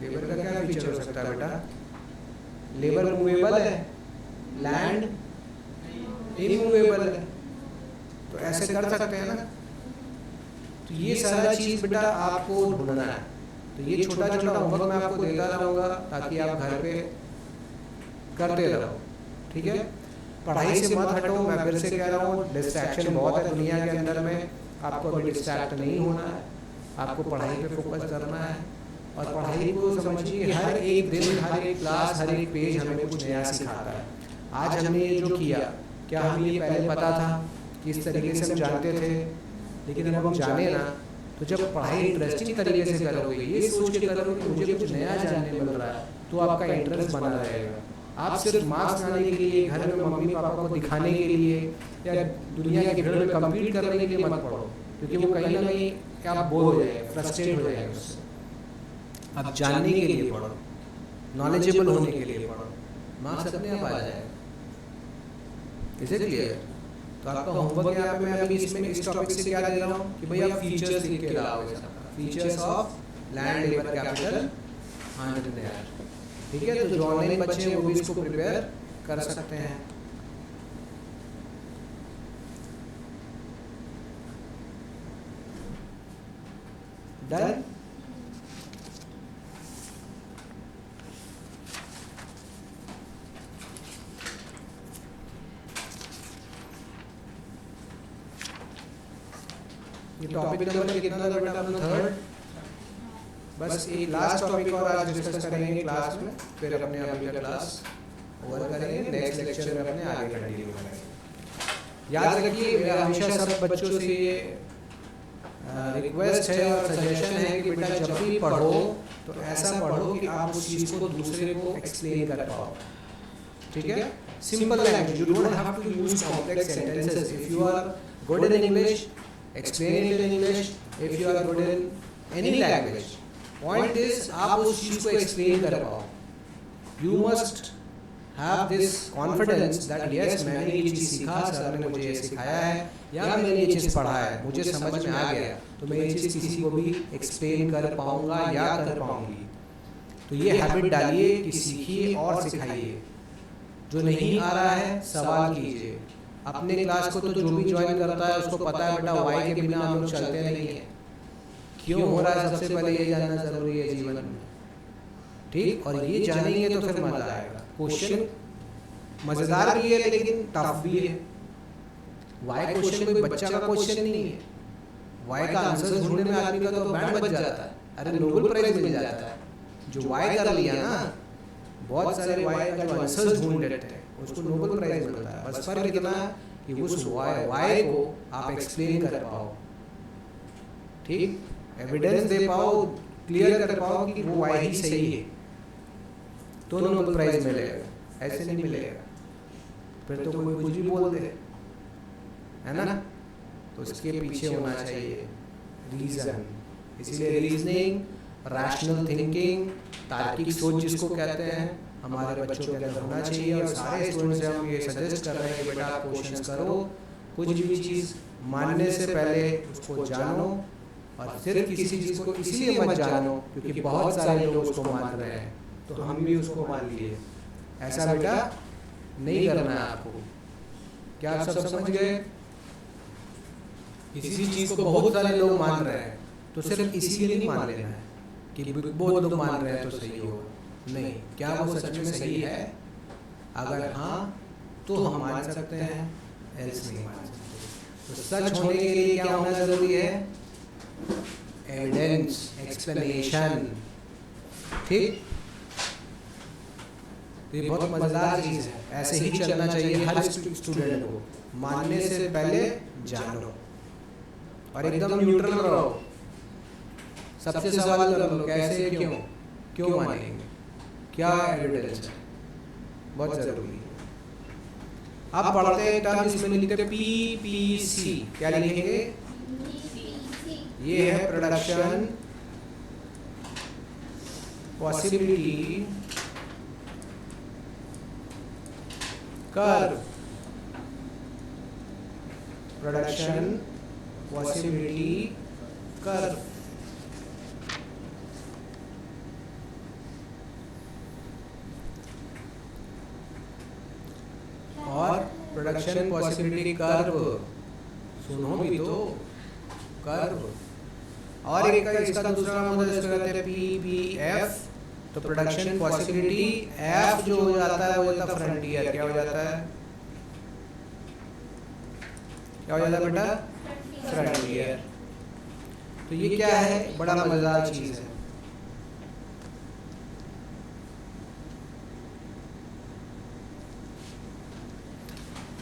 S2: लेबर का क्या फीचर हो सकता है बेटा? लेबर मूवेबल है, लैंड इमूवेबल है, तो ऐसे कर सकते हैं ना। तो ये सारा चीज बेटा आपको ढूंढना है। तो ये छोटा छोटा होमवर्क मैं आपको देता रहूँगा ताकि आप घर पे करते रहो, ठीक है। पढ़ाई से मत हटो, मैं फिर से कह रहा हूँ डिस्ट्रैक्शन बहुत है दुनिया के अंदर में, आपको अभी डिस्ट्रैक्ट नहीं होना है, आपको पढ़ाई पे फोकस करना है। और पढ़ाई को समझिए हर एक दिन, हर एक क्लास, हर एक पेज हमें कुछ नया सिखाता है। आज हमने ये जो किया, क्या हमें ये पहले पता था कि इस तरीके से हम जानते थे? लेकिन अब हम जाने ना, तो जब पढ़ाई इंटरेस्टिंग तरीके से करोगे, ये सोच के करोगे कि मुझे कुछ नया जानने मिल रहा है, तो आपका इंटरेस्ट बना रहेगा। आप सिर्फ मार्क्स लाने के लिए, घर में मम्मी पापा को दिखाने के लिए या दुनिया के भीड़ में कम्पीट करने के लिए मत पढ़ो, क्योंकि वो कहीं ना कहीं आप बोर हो जाएंगे, फ्रस्ट्रेट हो जाएंगे उससे। आप जानने के लिए पढ़ो, नॉलेजेबल होने के लिए पढ़ो, मार्क्स अपने आप आ जाएगा। Is it clear? तो आपका होमवर्क यहाँ पे मैं अभी इसमें इस टॉपिक से क्या दे रहा हूँ कि भाई आप फीचर्स लिख के लाओगे, features of land labour capital entrepreneur, ठीक है। तो जो ऑनलाइन बच्चे हैं वो भी इसको प्रिपेयर कर सकते हैं। डन। ये टॉपिक नंबर कितना था बेटा अपना? थर्ड। बस एक लास्ट टॉपिक और आज डिस्कस करेंगे क्लास में, फिर अपने अभी का क्लास ओवर करेंगे, नेक्स्ट लेक्चर में अपने आगे कंटिन्यू करेंगे। याद रखिए मेरा हमेशा सब बच्चों से ये रिक्वेस्ट है और सजेशन है कि बेटा जब भी पढ़ो तो ऐसा पढ़ो कि आप उस चीज़ को दूसरे को एक्सप्लेन कर पाओ, ठीक है? Simple language, you don't have to use complex sentences. If you are good in English, explain it in English. If you are good in any language, point is आप उस चीज़ को explain कर पाओ। You must have this confidence that yes मैंने ये चीज़ सीखा, sir ने मुझे ये सिखाया है, या मैंने ये चीज़ पढ़ा है, मुझे समझ में आ गया, तो मैं ये चीज़ किसी को भी explain कर पाऊँगा या कर पाऊँगी। तो ये हैबिट डालिए कि सीखिए और सिखाइए। जो नहीं आ रहा है सवाल कीजिए। अपने क्लास को तो जो भी ज्वाइन करता है उसको पता है बेटा वाई के बिना हम लोग चलते नहीं है। क्यों हो रहा है सबसे पहले ये जानना जरूरी है जीवन में, ठीक? और ये जानेंगे तो फिर मजा आएगा। क्वेश्चन मजेदार भी है लेकिन टफ भी है। वाई क्वेश्चन कोई बच्चा का क्वेश्चन नहीं है। वाई का आंसर ढूंढने में आदमी का तो बैंड बज जाता है, अरे नोबेल प्राइज मिल जाता है। जो वाई कर लिया ना, बहुत सारे वाई का जो आंसर ढूंढ लेते हैं उसको नोबेल प्राइज मिलता है। बस फर्क इतना कि उस वाई को आप एक्सप्लेन कर पाओ, ठीक? एविडेंस दे पाओ, क्लियर कर पाओ कि वो वाई ही सही है, तो नोबेल प्राइज मिलेगा। ऐसे नहीं मिलेगा, फिर तो कोई कुछ भी बोल दे, है ना? तो इसके पीछे होना चाहिए रीजन। इसीलिए रीजनिंग, रैशनल थिंकिंग, तार्किक सोच जिसको कहते हैं, हमारे बच्चों के अंदर होना चाहिए। और सारे स्टूडेंट्स से हम ये सजेस्ट कर रहे हैं कि बेटा आप क्वेश्चंस करो, कुछ भी चीज़ मानने से पहले उसको जानो, और सिर्फ किसी चीज़ को इसलिए मत जानो क्योंकि बहुत सारे लोग उसको मान रहे हैं तो हम भी उसको मान लिए। ऐसा बेटा नहीं करना है आपको। क्या आप सब समझ गए? किसी चीज़ को बहुत सारे लोग मान रहे हैं तो सिर्फ इसीलिए नहीं मान लेना है कि बहुत लोग मान रहे हैं तो सही होगा। नहीं, क्या वो सच में सही है? अगर हाँ तो हम मान सकते हैं, एल्स नहीं मान सकते। तो सच होने के लिए क्या होना जरूरी है? एविडेंस, एक्सप्लेनेशन, ठीक? ये बहुत मजेदार चीज है। ऐसे ही चलना चाहिए हर स्टूडेंट को। मानने से पहले जानो और एकदम न्यूट्रल रहो। सबसे सवाल कर लो, कैसे, क्यों मानेंगे, क्या एविडेंस है, बहुत जरूरी है। आप पढ़ते हैं टर्म, इसमें लिखते हैं PPC। क्या लिखेंगे? ये है production possibility curve. Production possibility curve. और प्रोडक्शन पॉसिबिलिटी कर्व, सुनो भी तो, कर्व। और एक इसका दूसरा नाम होता है जिसको कहते हैं PPF। तो प्रोडक्शन पॉसिबिलिटी F जो हो जाता है वो हो जाता है फ्रंटियर। क्या हो जाता है? क्या हो जाता है बेटा? फ्रंटियर। तो ये क्या है? बड़ा मजेदार चीज है।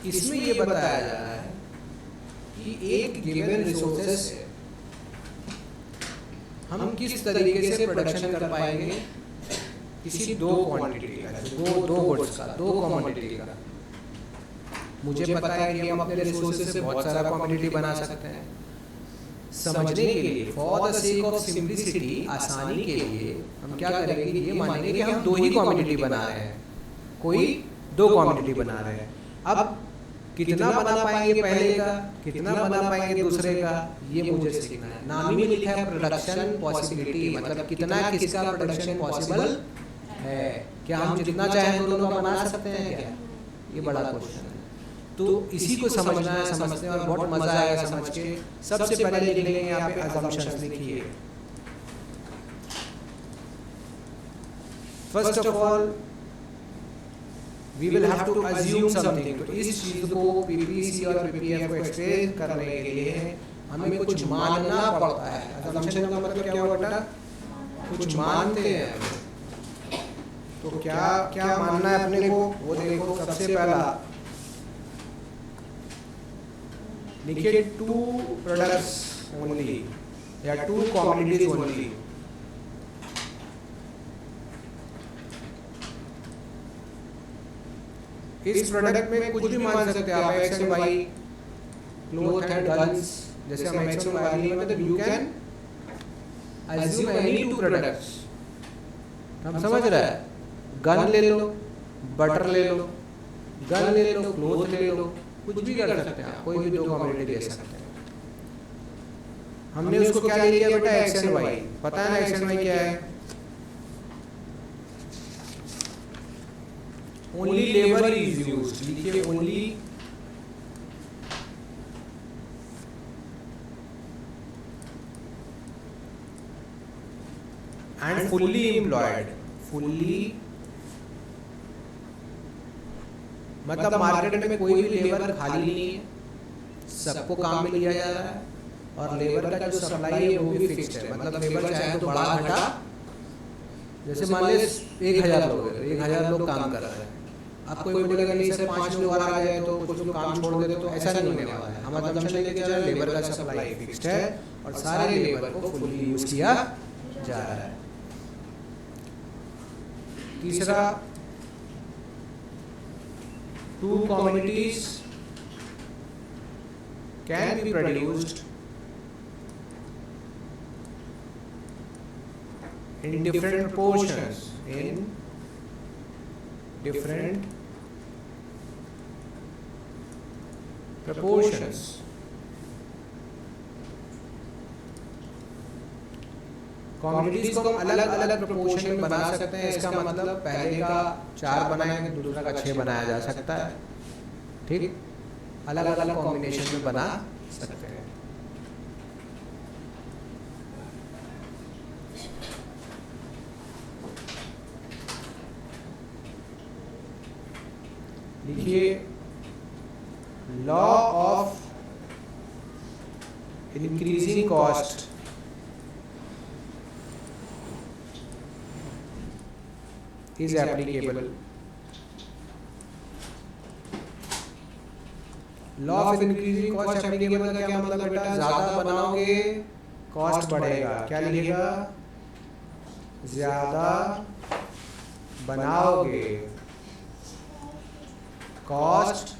S2: इसमें ये बताया जा रहा है कि एक गिवन रिसोर्सेस से हम किस तरीके से प्रोडक्शन कर पाएंगे किसी दो क्वांटिटी का, दो गुड्स का, दो कमोडिटी का। मुझे पता है कि हम अपने रिसोर्सेस से बहुत सारा कमोडिटी बना सकते हैं। समझने के लिए, for the sake of simplicity, आसानी के लिए हम क्या करेंगे, ये मानेंगे कि हम दो ही कमोडिटी बना रहे हैं, कोई दो कमोडिटी बना रहे हैं। अब कितना बना पाएंगे पहले का, कितना बना पाएंगे दूसरे का, ये मुझे सीखना है। नाम ही में लिखा है प्रोडक्शन पॉसिबिलिटी, मतलब कितना किसका प्रोडक्शन पॉसिबल है। क्या हम जितना चाहें दोनों का बना सकते हैं क्या? ये बड़ा क्वेश्चन है। तो इसी को समझना है, समझते हैं और बहुत मजा आएगा समझ के। सबसे पहले लिख लेंगे यहाँ पे असम्पशंस लिखिए। First of all we will have to assume something. तो इस चीज़ को पीपीसी और पीपीएफ को एक्सप्रेस करने के लिए हमें कुछ मानना पड़ता है। असम्पशन का मतलब क्या हुआ बेटा? कुछ मानते हैं। तो क्या क्या मानना है अपने को, वो देखो। सबसे पहला लिखिए 2 प्रोडक्ट्स ओनली या 2 कॉमोडिटीज ओनली। इस प्रोडक्ट में कुछ भी मान सकते हैं आप, X and Y, cloth and guns. जैसे हम एक्स एंड वाई में, मतलब you can assume any 2 products. हम समझ रहे हैं? गन ले लो, बटर ले लो, गन ले लो, क्लोथ ले लो, कुछ भी कर सकते हैं आप, कोई भी 2 कॉमोडिटी ले सकते हैं। हमने उसको क्या ले लिया बेटा? X and Y. पता है ना एक्स एंड वाई क्या है? Only labour is used. लिखिए only and fully employed. Fully मतलब मार्केट में कोई भी लेबर खाली नहीं है, सबको काम में लिया जा रहा है और लेबर का जो सप्लाई है वो भी फिक्स्ड है। मतलब लेबर चाहे तो बढ़ा घटा, जैसे मान लीजिए 1000 लोग हैं, 1000 लोग काम कर रहे हैं। अब कोई बोलेगा नहीं सर 5 लोग और आ जाए तो कुछ लोग काम छोड़ देते, तो ऐसा नहीं होने वाला है। हम असम्पशन लेके चल रहे हैं लेबर का सप्लाई फिक्स्ड है और सारे लेबर को फुल्ली यूज किया जा रहा है। तीसरा 2 commodities can be produced in different proportions. In different proportions. Commodities को हम अलग अलग प्रोपोर्शन में बना सकते हैं। इसका मतलब पहले का 4 बनाएंगे, दूसरा का 6 बनाया जा सकता है। ठीक, अलग अलग कॉम्बिनेशन में बना सकते हैं। लिखिए law of increasing cost is applicable. Law of increasing cost applicable का क्या मतलब बेटा? ज्यादा बनाओगे कॉस्ट बढ़ेगा। क्या लिखेगा? ज्यादा बनाओगे कॉस्ट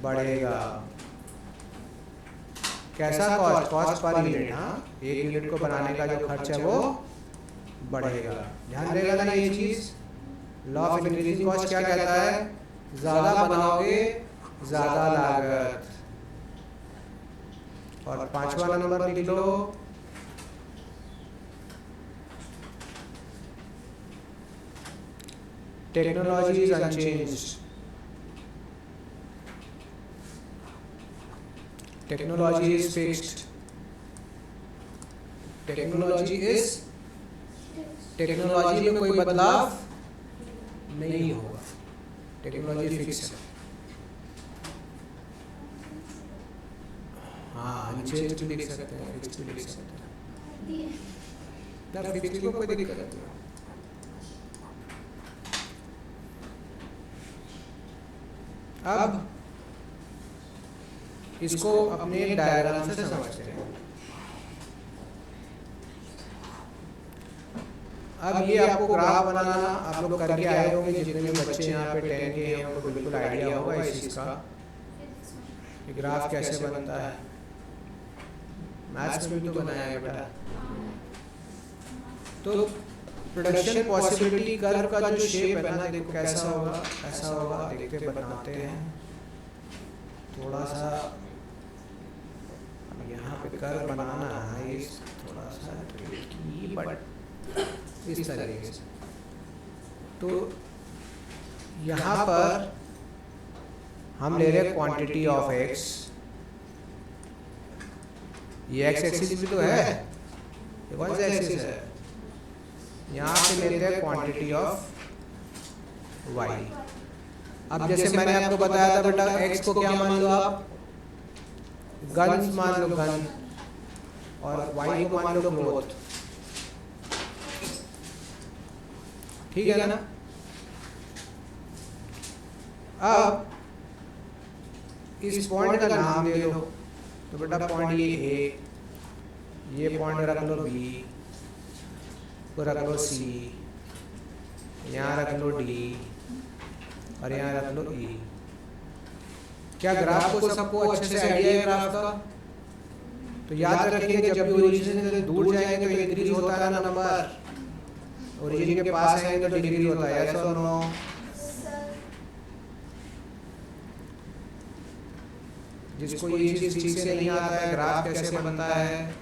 S2: बढ़ेगा। कैसा कॉस्ट? Cost per unit. हाँ, 1 यूनिट को बनाने का जो खर्च है वो बढ़ेगा। ध्यान देगा ना ये चीज। लॉ ऑफ इंक्रीजिंग कॉस्ट क्या कहता है? ज्यादा बनाओगे ज्यादा लागत। और 5वां नंबर लिख लो technology is unchanged. Technology is fixed. Technology is, technology में कोई बदलाव नहीं होगा। टेक्नोलॉजी फिक्स है। हाँ, अनचेंज्ड भी लिख सकते हैं, फिक्स्ड भी लिख सकते हैं। ना फिक्स्ड को कोई दिक्कत नहीं। अब इसको अपने डायग्राम से समझते हैं। अब ये आपको ग्राफ बनाना आप लोग करके आए होंगे, जितने भी बच्चे यहाँ पे 10 के हैं उनको बिल्कुल आइडिया होगा इस चीज़ का कि ग्राफ कैसे बनता है। मैथ्स में भी तो बनाया है बेटा। तो प्रोडक्शन पॉसिबिलिटी कर्व का जो शेप है ना, देखो कैसा होगा, ऐसा होगा। देखते बनाते हैं थोड़ा सा। यहाँ पे कर्व बनाना है थोड़ा सा ट्रिकी, बट इस तरीके से। तो यहाँ पर हम ले रहे हैं क्वांटिटी ऑफ एक्स। ये एक्स एक्सिस भी तो है, ये कौन सा एक्सिस है? यहाँ पे लेते हैं क्वांटिटी ऑफ y। अब जैसे मैंने आपको बताया था बेटा, x को क्या मान लो आप, गन मान लो, गन, और y को मान लो क्लोथ। ठीक है ना? अब इस पॉइंट का नाम ले लो, तो बेटा पॉइंट ये ए, ये पॉइंट रख लो बी, रख लो सी, यहाँ रख लो डी, और यहाँ रख लो ई। क्या ग्राफ को सबको अच्छे से आइडिया है ग्राफ का? तो याद रखेंगे जब भी ओरिजिन से दूर जाएंगे तो इंक्रीज होता है ना नंबर, ओरिजिन के पास आएंगे तो डिक्रीज होता है, यस और नो? जिसको ये चीज ठीक से नहीं आता है ग्राफ कैसे बनता है,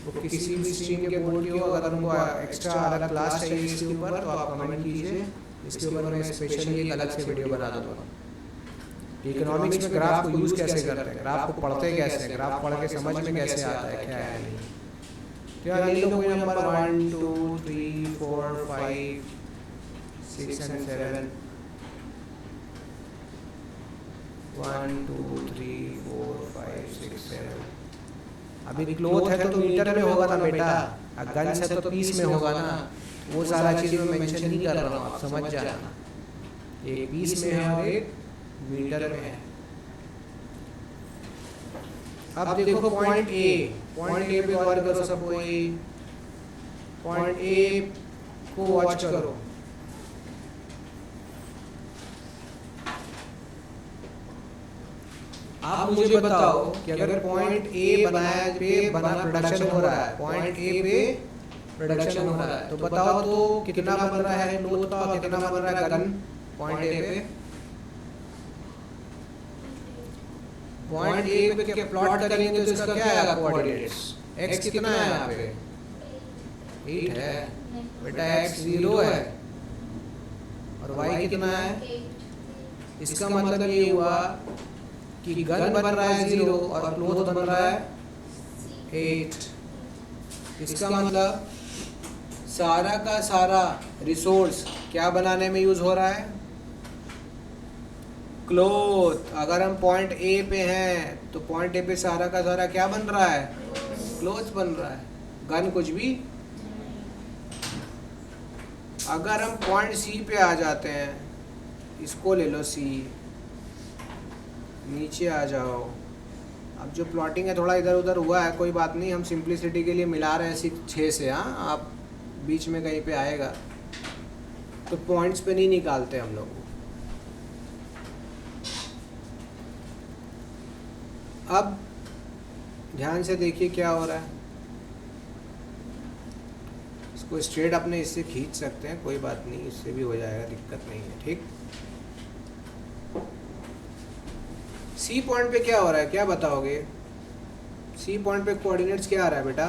S2: वो किसी भी स्ट्रीम के बोर्ड की हो, अगर उनको एक्स्ट्रा अलग क्लास चाहिए इसके ऊपर तो आप कमेंट कीजिए, इसके ऊपर मैं स्पेशली एक अलग से वीडियो बना दूंगा। इकोनॉमिक्स में ग्राफ को यूज़ कैसे करते हैं, ग्राफ को पढ़ते कैसे हैं, ग्राफ पढ़ के समझ में कैसे आता है क्या है नहीं। तो यहाँ ले लो कोई नंबर 1 2 3 4 5 6 and 7, 1 2 3 4 5 6 7। अभी क्लोथ है तो मीटर में होगा ना बेटा, गन से तो पीस में होगा ना, वो सारा चीज़ मैं मेंशन नहीं कर रहा हूँ, आप समझ जाना। एक पीस में है और एक मीटर में है। अब देखो पॉइंट ए पे गौर करो सब कोई, पॉइंट ए को वॉच करो। आप मुझे बताओ कि अगर पॉइंट ए बना प्रोडक्शन हो रहा है, पॉइंट ए पे प्रोडक्शन हो रहा है, तो बताओ तो कितना बन रहा है क्लोथ का, कितना बन रहा है गन पॉइंट ए पे? पॉइंट ए पे क्या प्लॉट करेंगे तो इसका क्या आएगा कोऑर्डिनेट्स? x कितना है यहाँ पे? 8 है बेटा, x 0 है, और y कितना है? इसका मतलब ये हुआ कि गन बन रहा है 0 और क्लोथ बन रहा है 8। इसका मतलब सारा का सारा रिसोर्स क्या बनाने में यूज हो रहा है? क्लोथ। अगर हम पॉइंट ए पे हैं तो पॉइंट ए पे सारा का सारा क्या बन रहा है? क्लोथ बन रहा है, गन कुछ भी। अगर हम पॉइंट सी पे आ जाते हैं, इसको ले लो सी, नीचे आ जाओ। अब जो प्लॉटिंग है थोड़ा इधर उधर हुआ है, कोई बात नहीं, हम सिंप्लिसिटी के लिए मिला रहे हैं 6 से। हाँ, आप बीच में कहीं पे आएगा तो पॉइंट्स पे नहीं निकालते हम लोग। अब ध्यान से देखिए क्या हो रहा है। इसको स्ट्रेट अपने इससे खींच सकते हैं, कोई बात नहीं, इससे भी हो जाएगा, दिक्कत नहीं है। ठीक, सी पॉइंट पे क्या हो रहा है, क्या बताओगे? सी पॉइंट पे कोऑर्डिनेट्स क्या आ रहा है बेटा?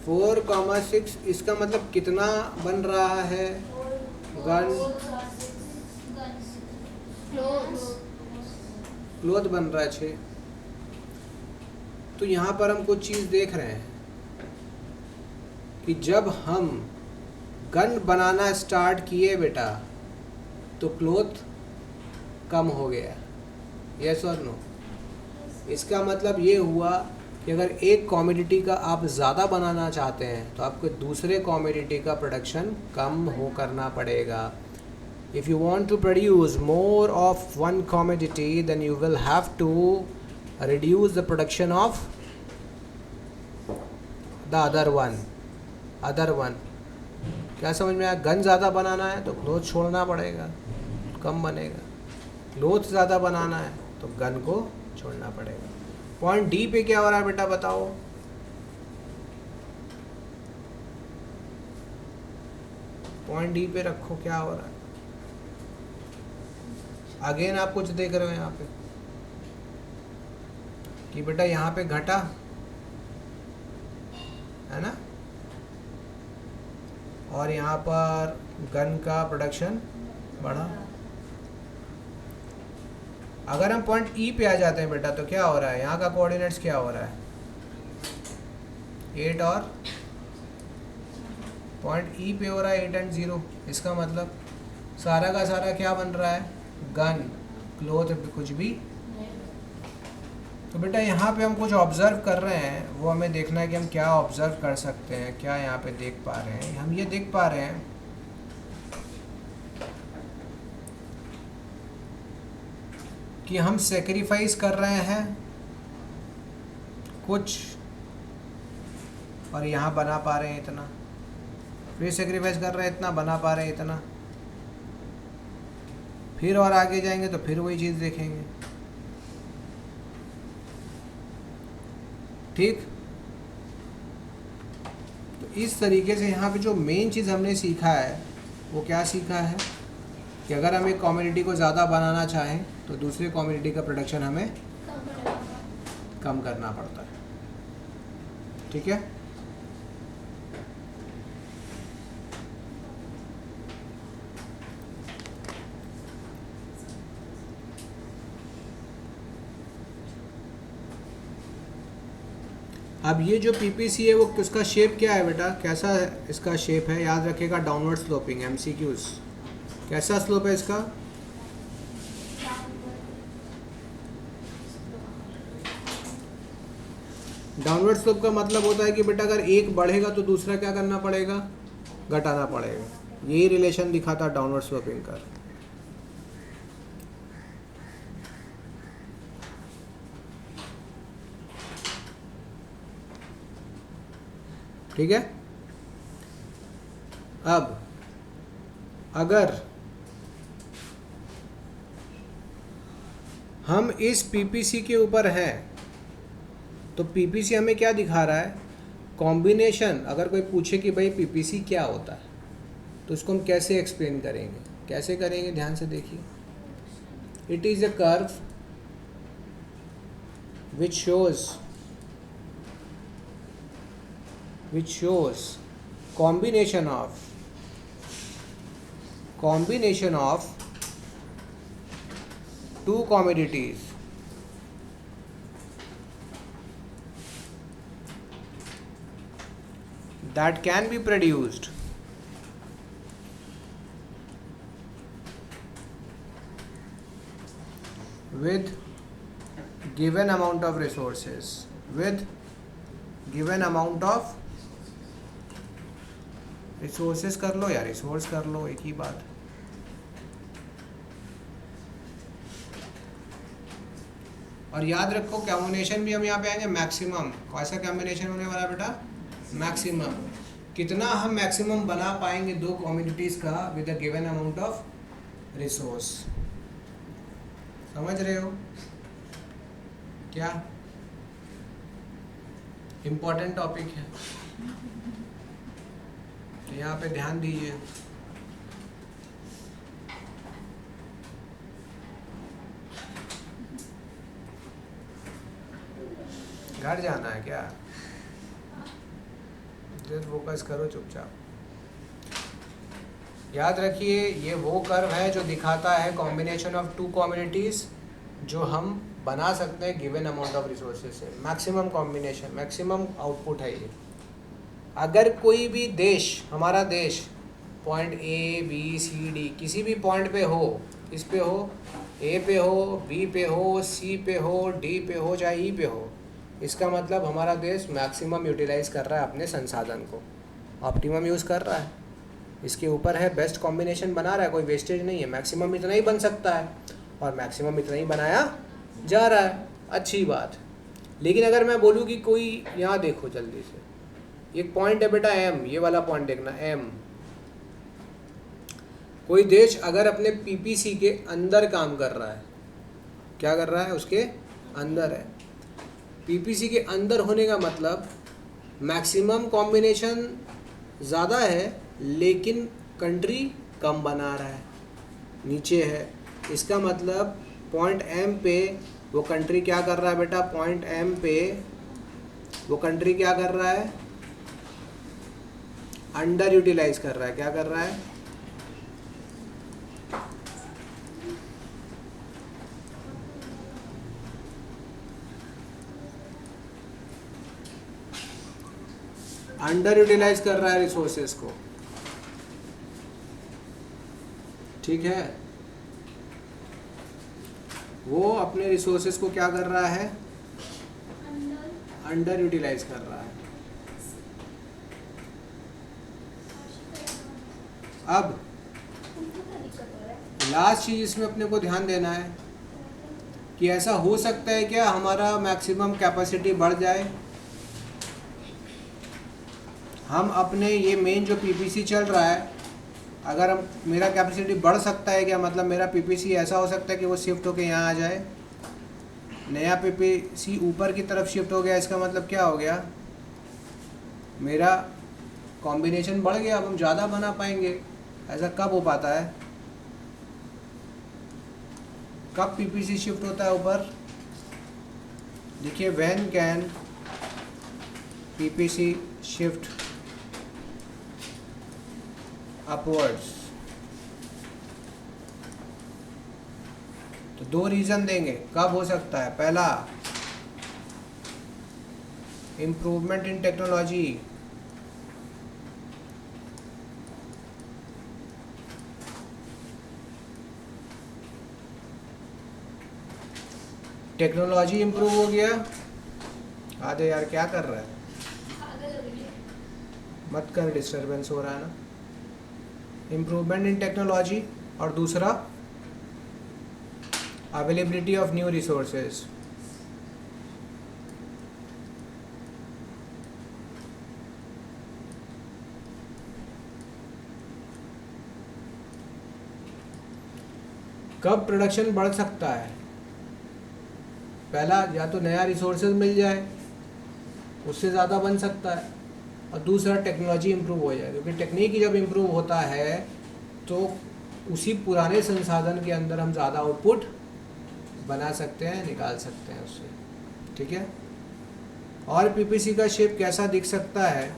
S2: 4,6। इसका मतलब कितना बन रहा है गन? क्लोथ बन रहा है 6। तो यहाँ पर हम कुछ चीज़ देख रहे हैं कि जब हम गन बनाना स्टार्ट किए बेटा तो क्लोथ कम हो गया, यस और नो? इसका मतलब ये हुआ कि अगर एक कॉमोडिटी का आप ज़्यादा बनाना चाहते हैं तो आपको दूसरे कॉमोडिटी का प्रोडक्शन कम हो करना पड़ेगा। If you want to produce more of one commodity then you will have to reduce the production of the other one. क्या समझ में आया? गन ज़्यादा बनाना है तो क्लोथ छोड़ना पड़ेगा, कम बनेगा। क्लोथ ज़्यादा बनाना है तो गन को छोड़ना पड़ेगा। पॉइंट डी पे क्या हो रहा है बेटा, बताओ? पॉइंट डी पे रखो, क्या हो रहा है? अगेन आप कुछ देख रहे हो यहाँ पे कि बेटा यहाँ पे घटा है ना, और यहाँ पर गन का प्रोडक्शन बढ़ा। अगर हम पॉइंट ई पे आ जाते हैं बेटा तो क्या हो रहा है? यहाँ का कोऑर्डिनेट्स क्या हो रहा है? 8 और पॉइंट ई पे हो रहा है 8 and 0, इसका मतलब सारा का सारा क्या बन रहा है, गन, क्लोथ, कुछ भी। तो बेटा यहाँ पे हम कुछ ऑब्जर्व कर रहे हैं, वो हमें देखना है कि हम क्या ऑब्जर्व कर सकते हैं, क्या यहाँ पे देख पा रहे हैं। हम ये देख पा रहे हैं कि हम सेक्रीफाइस कर रहे हैं कुछ, और यहाँ बना पा रहे हैं इतना, फिर सेक्रीफाइस कर रहे हैं इतना, बना पा रहे हैं इतना, फिर और आगे जाएंगे तो फिर वही चीज़ देखेंगे। ठीक, तो इस तरीके से यहाँ पे जो मेन चीज़ हमने सीखा है वो क्या सीखा है कि अगर हम एक कम्युनिटी को ज़्यादा बनाना चाहें तो दूसरे कम्युनिटी का प्रोडक्शन हमें कम करना पड़ता है। ठीक है, अब ये जो पीपीसी है वो उसका शेप क्या है बेटा, कैसा है इसका शेप है, याद रखिएगा, डाउनवर्ड स्लोपिंग, एमसीक्यूज। कैसा स्लोप है इसका, डाउनवर्ड स्लोप का मतलब होता है कि बेटा अगर एक बढ़ेगा तो दूसरा क्या करना पड़ेगा, घटाना पड़ेगा। यही रिलेशन दिखाता डाउनवर्ड स्लोपिंग का। ठीक है, अब अगर हम इस पीपीसी के ऊपर हैं तो पीपीसी हमें क्या दिखा रहा है, कॉम्बिनेशन। अगर कोई पूछे कि भाई पीपीसी क्या होता है तो उसको हम कैसे एक्सप्लेन करेंगे, कैसे करेंगे, ध्यान से देखिए। It is a curve which shows combination of two commodities that can be produced with given amount of resources, with given amount of resources कर लो या रिसोर्स कर लो, एक ही बात। और याद रखो कॉम्बिनेशन भी हम यहाँ पे आएंगे मैक्सिमम। कैसा कॉम्बिनेशन होने वाला बेटा, मैक्सिमम। कितना हम मैक्सिमम बना पाएंगे दो कम्युनिटीज़ का with a given amount of resource. समझ रहे हो क्या, इम्पोर्टेंट टॉपिक है, यहाँ पे ध्यान दीजिए। घर जाना है क्या, जस्ट फोकस करो चुपचाप। याद रखिए ये वो कर्व है जो दिखाता है कॉम्बिनेशन ऑफ टू कम्युनिटीज़ जो हम बना सकते हैं गिवन अमाउंट ऑफ रिसोर्सेज से। मैक्सिमम कॉम्बिनेशन, मैक्सिमम आउटपुट है ये। अगर कोई भी देश, हमारा देश point A B C D किसी भी पॉइंट पे हो, इस पे हो, ए पे हो, बी पे हो, सी पे हो, डी पे हो, चाहे ई पे हो, इसका मतलब हमारा देश मैक्सिमम यूटिलाइज़ कर रहा है अपने संसाधन को, ऑप्टिमम यूज़ कर रहा है। इसके ऊपर है बेस्ट कॉम्बिनेशन बना रहा है, कोई वेस्टेज नहीं है। मैक्सिमम इतना ही बन सकता है और मैक्सिमम इतना ही बनाया जा रहा है, अच्छी बात। लेकिन अगर मैं बोलूँ कि कोई, यहाँ देखो जल्दी से, एक पॉइंट है बेटा एम, ये वाला पॉइंट देखना एम। कोई देश अगर अपने पीपीसी के अंदर काम कर रहा है, क्या कर रहा है, उसके अंदर है। पीपीसी के अंदर होने का मतलब मैक्सिमम कॉम्बिनेशन ज़्यादा है लेकिन कंट्री कम बना रहा है, नीचे है। इसका मतलब पॉइंट एम पे वो कंट्री क्या कर रहा है बेटा, पॉइंट एम पे वो कंट्री क्या कर रहा है, अंडर यूटिलाइज कर रहा है। क्या कर रहा है, अंडर यूटिलाइज कर रहा है रिसोर्सेज को। ठीक है, वो अपने रिसोर्सेज को क्या कर रहा है, अंडर यूटिलाइज कर रहा है। अब लास्ट चीज इसमें अपने को ध्यान देना है कि ऐसा हो सकता है क्या हमारा मैक्सिमम कैपेसिटी बढ़ जाए। हम अपने ये मेन जो पीपीसी चल रहा है, अगर हम मेरा कैपेसिटी बढ़ सकता है क्या, मतलब मेरा पीपीसी ऐसा हो सकता है कि वो शिफ्ट होके यहाँ आ जाए, नया पीपीसी ऊपर की तरफ शिफ्ट हो गया, इसका मतलब क्या हो गया, मेरा कॉम्बिनेशन बढ़ गया, अब हम ज़्यादा बना पाएंगे। ऐसा कब हो पाता है, कब पीपीसी शिफ्ट होता है ऊपर, देखिए when can PPC shift upwards. तो दो रीजन देंगे कब हो सकता है। पहला, improvement in technology, technology improve हो गया। आधे यार क्या कर रहा है, मत कर, डिस्टरबेंस हो रहा है ना। इम्प्रूवमेंट इन टेक्नोलॉजी, और दूसरा अवेलेबिलिटी ऑफ न्यू रिसोर्सेज। कब प्रोडक्शन बढ़ सकता है, पहला या तो नया रिसोर्सेज मिल जाए, उससे ज़्यादा बन सकता है, और दूसरा टेक्नोलॉजी इम्प्रूव हो जाए, क्योंकि टेक्निक जब इम्प्रूव होता है तो उसी पुराने संसाधन के अंदर हम ज़्यादा आउटपुट बना सकते हैं, निकाल सकते हैं उससे। ठीक है, और पीपीसी का शेप कैसा दिख सकता है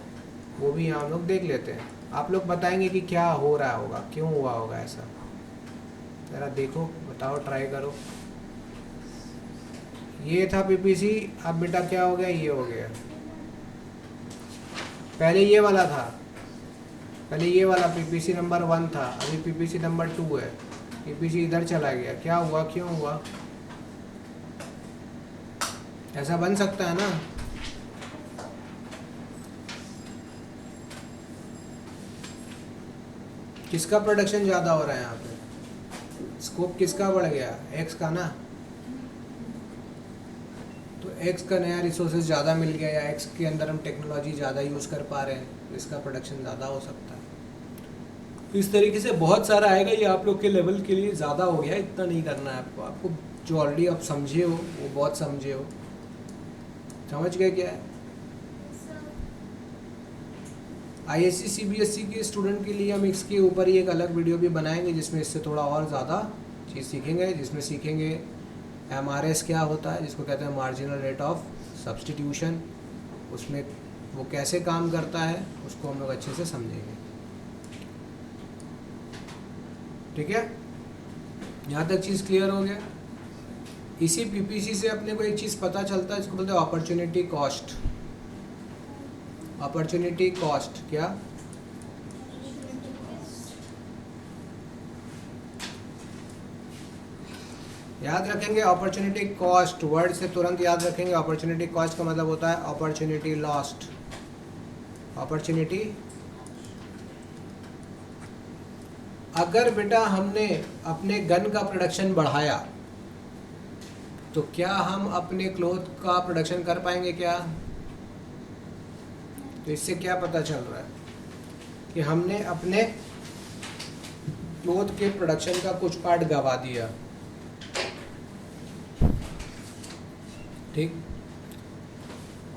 S2: वो भी हम लोग देख लेते हैं। आप लोग बताएंगे कि क्या हो रहा होगा, क्यों हुआ होगा ऐसा, ज़रा देखो, बताओ, ट्राई करो। ये था पीपीसी, अब बेटा क्या हो गया, ये हो गया। पहले ये वाला था, पहले ये वाला पीपीसी नंबर 1 था, अभी पीपीसी नंबर 2 है, पीपीसी इधर चला गया। क्या हुआ, क्यों हुआ, ऐसा बन सकता है ना। किसका प्रोडक्शन ज़्यादा हो रहा है यहाँ पे, स्कोप किसका बढ़ गया, एक्स का ना। तो एक्स का नया रिसोर्सेज ज़्यादा मिल गया, या एक्स के अंदर हम टेक्नोलॉजी ज़्यादा यूज़ कर पा रहे हैं, तो इसका प्रोडक्शन ज़्यादा हो सकता है। इस तरीके से बहुत सारा आएगा, ये आप लोग के लेवल के लिए ज़्यादा हो गया, इतना नहीं करना है आपको। आपको जो ऑलरेडी आप समझे हो वो बहुत समझे हो, समझ गए क्या है। आईएससी सीबीएसई के स्टूडेंट के लिए हम इसके ऊपर ही एक अलग वीडियो भी बनाएंगे, जिसमें इससे थोड़ा और ज़्यादा चीज़ सीखेंगे, जिसमें सीखेंगे एमआरएस क्या होता है, जिसको कहते हैं मार्जिनल रेट ऑफ सब्स्टिट्यूशन, उसमें वो कैसे काम करता है उसको हम लोग अच्छे से समझेंगे। ठीक है, यहाँ तक चीज़ क्लियर हो गया। इसी पीपीसी से अपने को एक चीज़ पता चलता है, इसको बोलते हैं अपॉर्चुनिटी कॉस्ट। अपॉर्चुनिटी कॉस्ट क्या, याद रखेंगे अपॉर्चुनिटी कॉस्ट, वर्ड से तुरंत याद रखेंगे। अपॉर्चुनिटी कॉस्ट का मतलब होता है अपॉर्चुनिटी लॉस्ट, अपॉर्चुनिटी। अगर बेटा हमने अपने गन का प्रोडक्शन बढ़ाया तो क्या हम अपने क्लोथ का प्रोडक्शन कर पाएंगे क्या। तो इससे क्या पता चल रहा है कि हमने अपने क्लोथ के प्रोडक्शन का कुछ पार्ट गवा दिया। ठीक,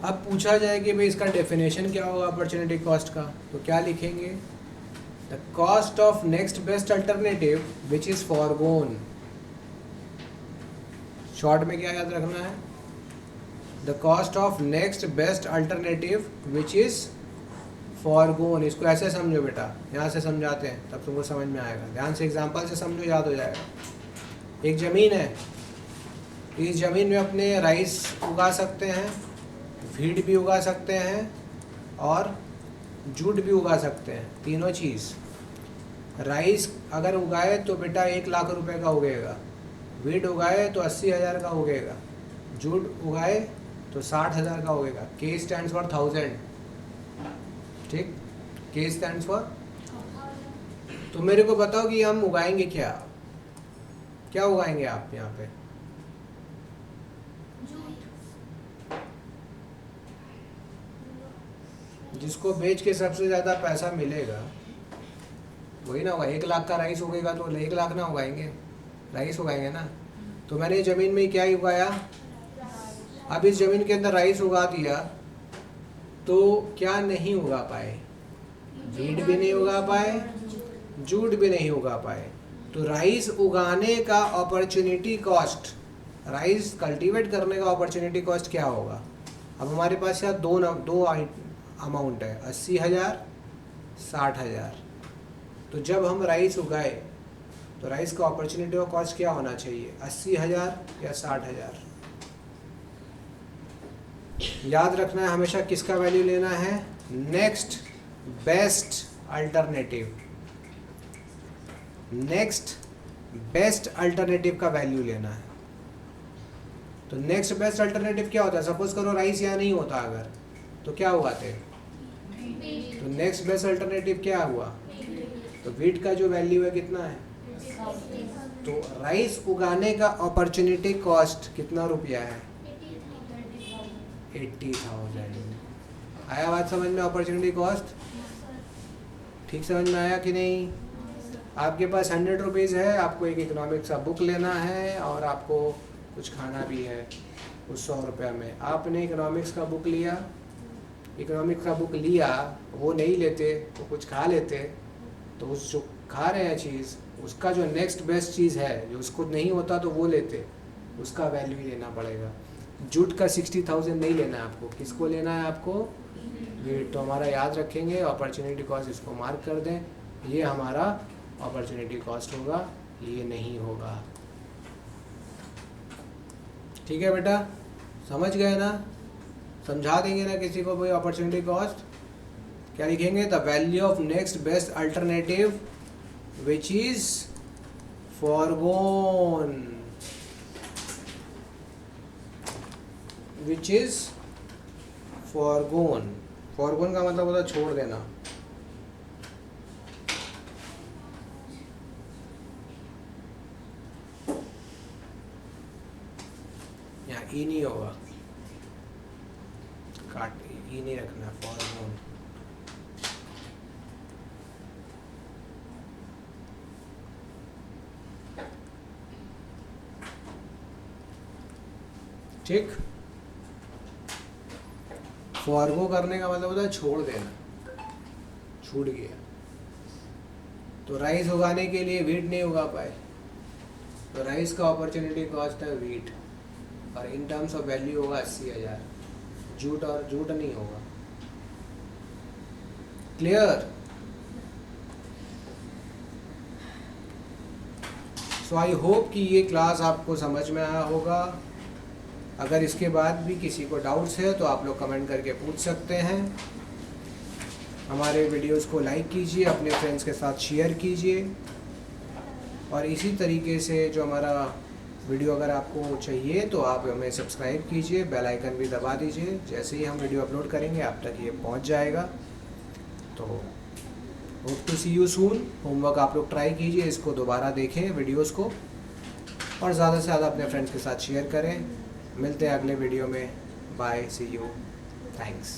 S2: अब पूछा जाए कि भाई इसका डेफिनेशन क्या होगा अपॉर्चुनिटी कॉस्ट का, तो क्या लिखेंगे, the cost of next best alternative which is forgone. Short में क्या याद रखना है, the cost of next best alternative which is forgone. इसको ऐसे समझो बेटा, यहाँ से समझाते हैं तब तुमको समझ में आएगा, ध्यान से एग्जाम्पल से समझो, याद हो जाएगा। एक ज़मीन है, इस ज़मीन में अपने राइस उगा सकते हैं, वीट भी उगा सकते हैं और जूट भी उगा सकते हैं, तीनों चीज़। राइस अगर उगाए तो बेटा 1 लाख रुपए का उगेगा, वीट उगाए तो 80,000 का उगेगा, जूट उगाए तो 60,000 का उगेगा। K स्टैंड्स फॉर 1000, ठीक, K स्टैंड्स फॉर। तो मेरे को बताओ कि हम उगाएंगे क्या, क्या उगाएंगे आप यहाँ पे? जिसको बेच के सबसे ज़्यादा पैसा मिलेगा वही ना होगा। 1 लाख का राइस उगेगा तो 1 लाख ना उगाएंगे, राइस उगाएंगे ना। तो मैंने ज़मीन में क्या ही उगाया, अब इस ज़मीन के अंदर राइस उगा दिया तो क्या नहीं उगा पाए, वीट भी नहीं उगा पाए, जूट भी नहीं उगा पाए। तो राइस उगाने का अपॉर्चुनिटी कॉस्ट, राइस कल्टीवेट करने का अपॉर्चुनिटी कॉस्ट क्या होगा? अब हमारे पास यहाँ दो अमाउंट है, 80,000, 60,000। तो जब हम राइस उगाए तो राइस का अपॉर्चुनिटी का कॉस्ट क्या होना चाहिए, 80,000 या 60,000? याद रखना है हमेशा किसका वैल्यू लेना है, next best alternative, next best alternative का वैल्यू लेना है। तो नेक्स्ट बेस्ट अल्टरनेटिव क्या होता है? सपोज करो राइस यहाँ नहीं होता अगर, तो क्या उगाते? तो नेक्स्ट बेस्ट अल्टरनेटिव क्या हुआ? तो वीट का जो वैल्यू है कितना है? तो राइस उगाने का अपॉर्चुनिटी कॉस्ट कितना रुपया है? 80,000। आया बात समझ में? अपॉर्चुनिटी कॉस्ट ठीक समझ में आया कि नहीं? आपके पास 100 रुपीज़ है, आपको एक इकोनॉमिक्स का बुक लेना है और आपको कुछ खाना भी है उस 100 रुपये में। आपने इकोनॉमिक्स का बुक लिया, इकोनॉमिक्स का बुक लिया, वो नहीं लेते, वो कुछ खा लेते, तो उस जो खा रहे हैं चीज़, उसका जो नेक्स्ट बेस्ट चीज़ है जो उसको नहीं होता तो वो लेते, उसका वैल्यू ही लेना पड़ेगा। जूट का 60,000 नहीं लेना है आपको, किसको लेना है आपको? वीट। तो हमारा याद रखेंगे अपॉर्चुनिटी कॉस्ट, इसको मार्क कर दें, ये हमारा अपॉर्चुनिटी कॉस्ट होगा, ये नहीं होगा। ठीक है बेटा, समझ गए ना? समझा देंगे ना किसी को कोई अपॉर्चुनिटी कॉस्ट? क्या लिखेंगे? The value of next best alternative which is forgone, which is forgone. Forgone का मतलब होता है छोड़ देना। यहाँ ई नहीं होगा, काट, ई नहीं रखना, फॉरगोन। ठीक, फॉरगो करने का मतलब होता है छोड़ देना, छूट गया। तो राइस उगाने के लिए वीट नहीं उगा पाए, तो राइस का अपॉर्चुनिटी कॉस्ट है वीट, और इन टर्म्स ऑफ वैल्यू होगा 80,000। जूट और जूट नहीं होगा। क्लियर? सो आई होप कि ये क्लास आपको समझ में आया होगा। अगर इसके बाद भी किसी को डाउट्स है तो आप लोग कमेंट करके पूछ सकते हैं। हमारे वीडियोस को लाइक कीजिए, अपने फ्रेंड्स के साथ शेयर कीजिए, और इसी तरीके से जो हमारा वीडियो अगर आपको चाहिए तो आप हमें सब्सक्राइब कीजिए, बेल आइकन भी दबा दीजिए। जैसे ही हम वीडियो अपलोड करेंगे आप तक ये पहुंच जाएगा। तो hope to see you soon. Homework आप लोग ट्राई कीजिए, इसको दोबारा देखें वीडियोस को, और ज़्यादा से ज़्यादा अपने फ्रेंड्स के साथ शेयर करें। मिलते हैं अगले वीडियो में। Bye, see you, thanks.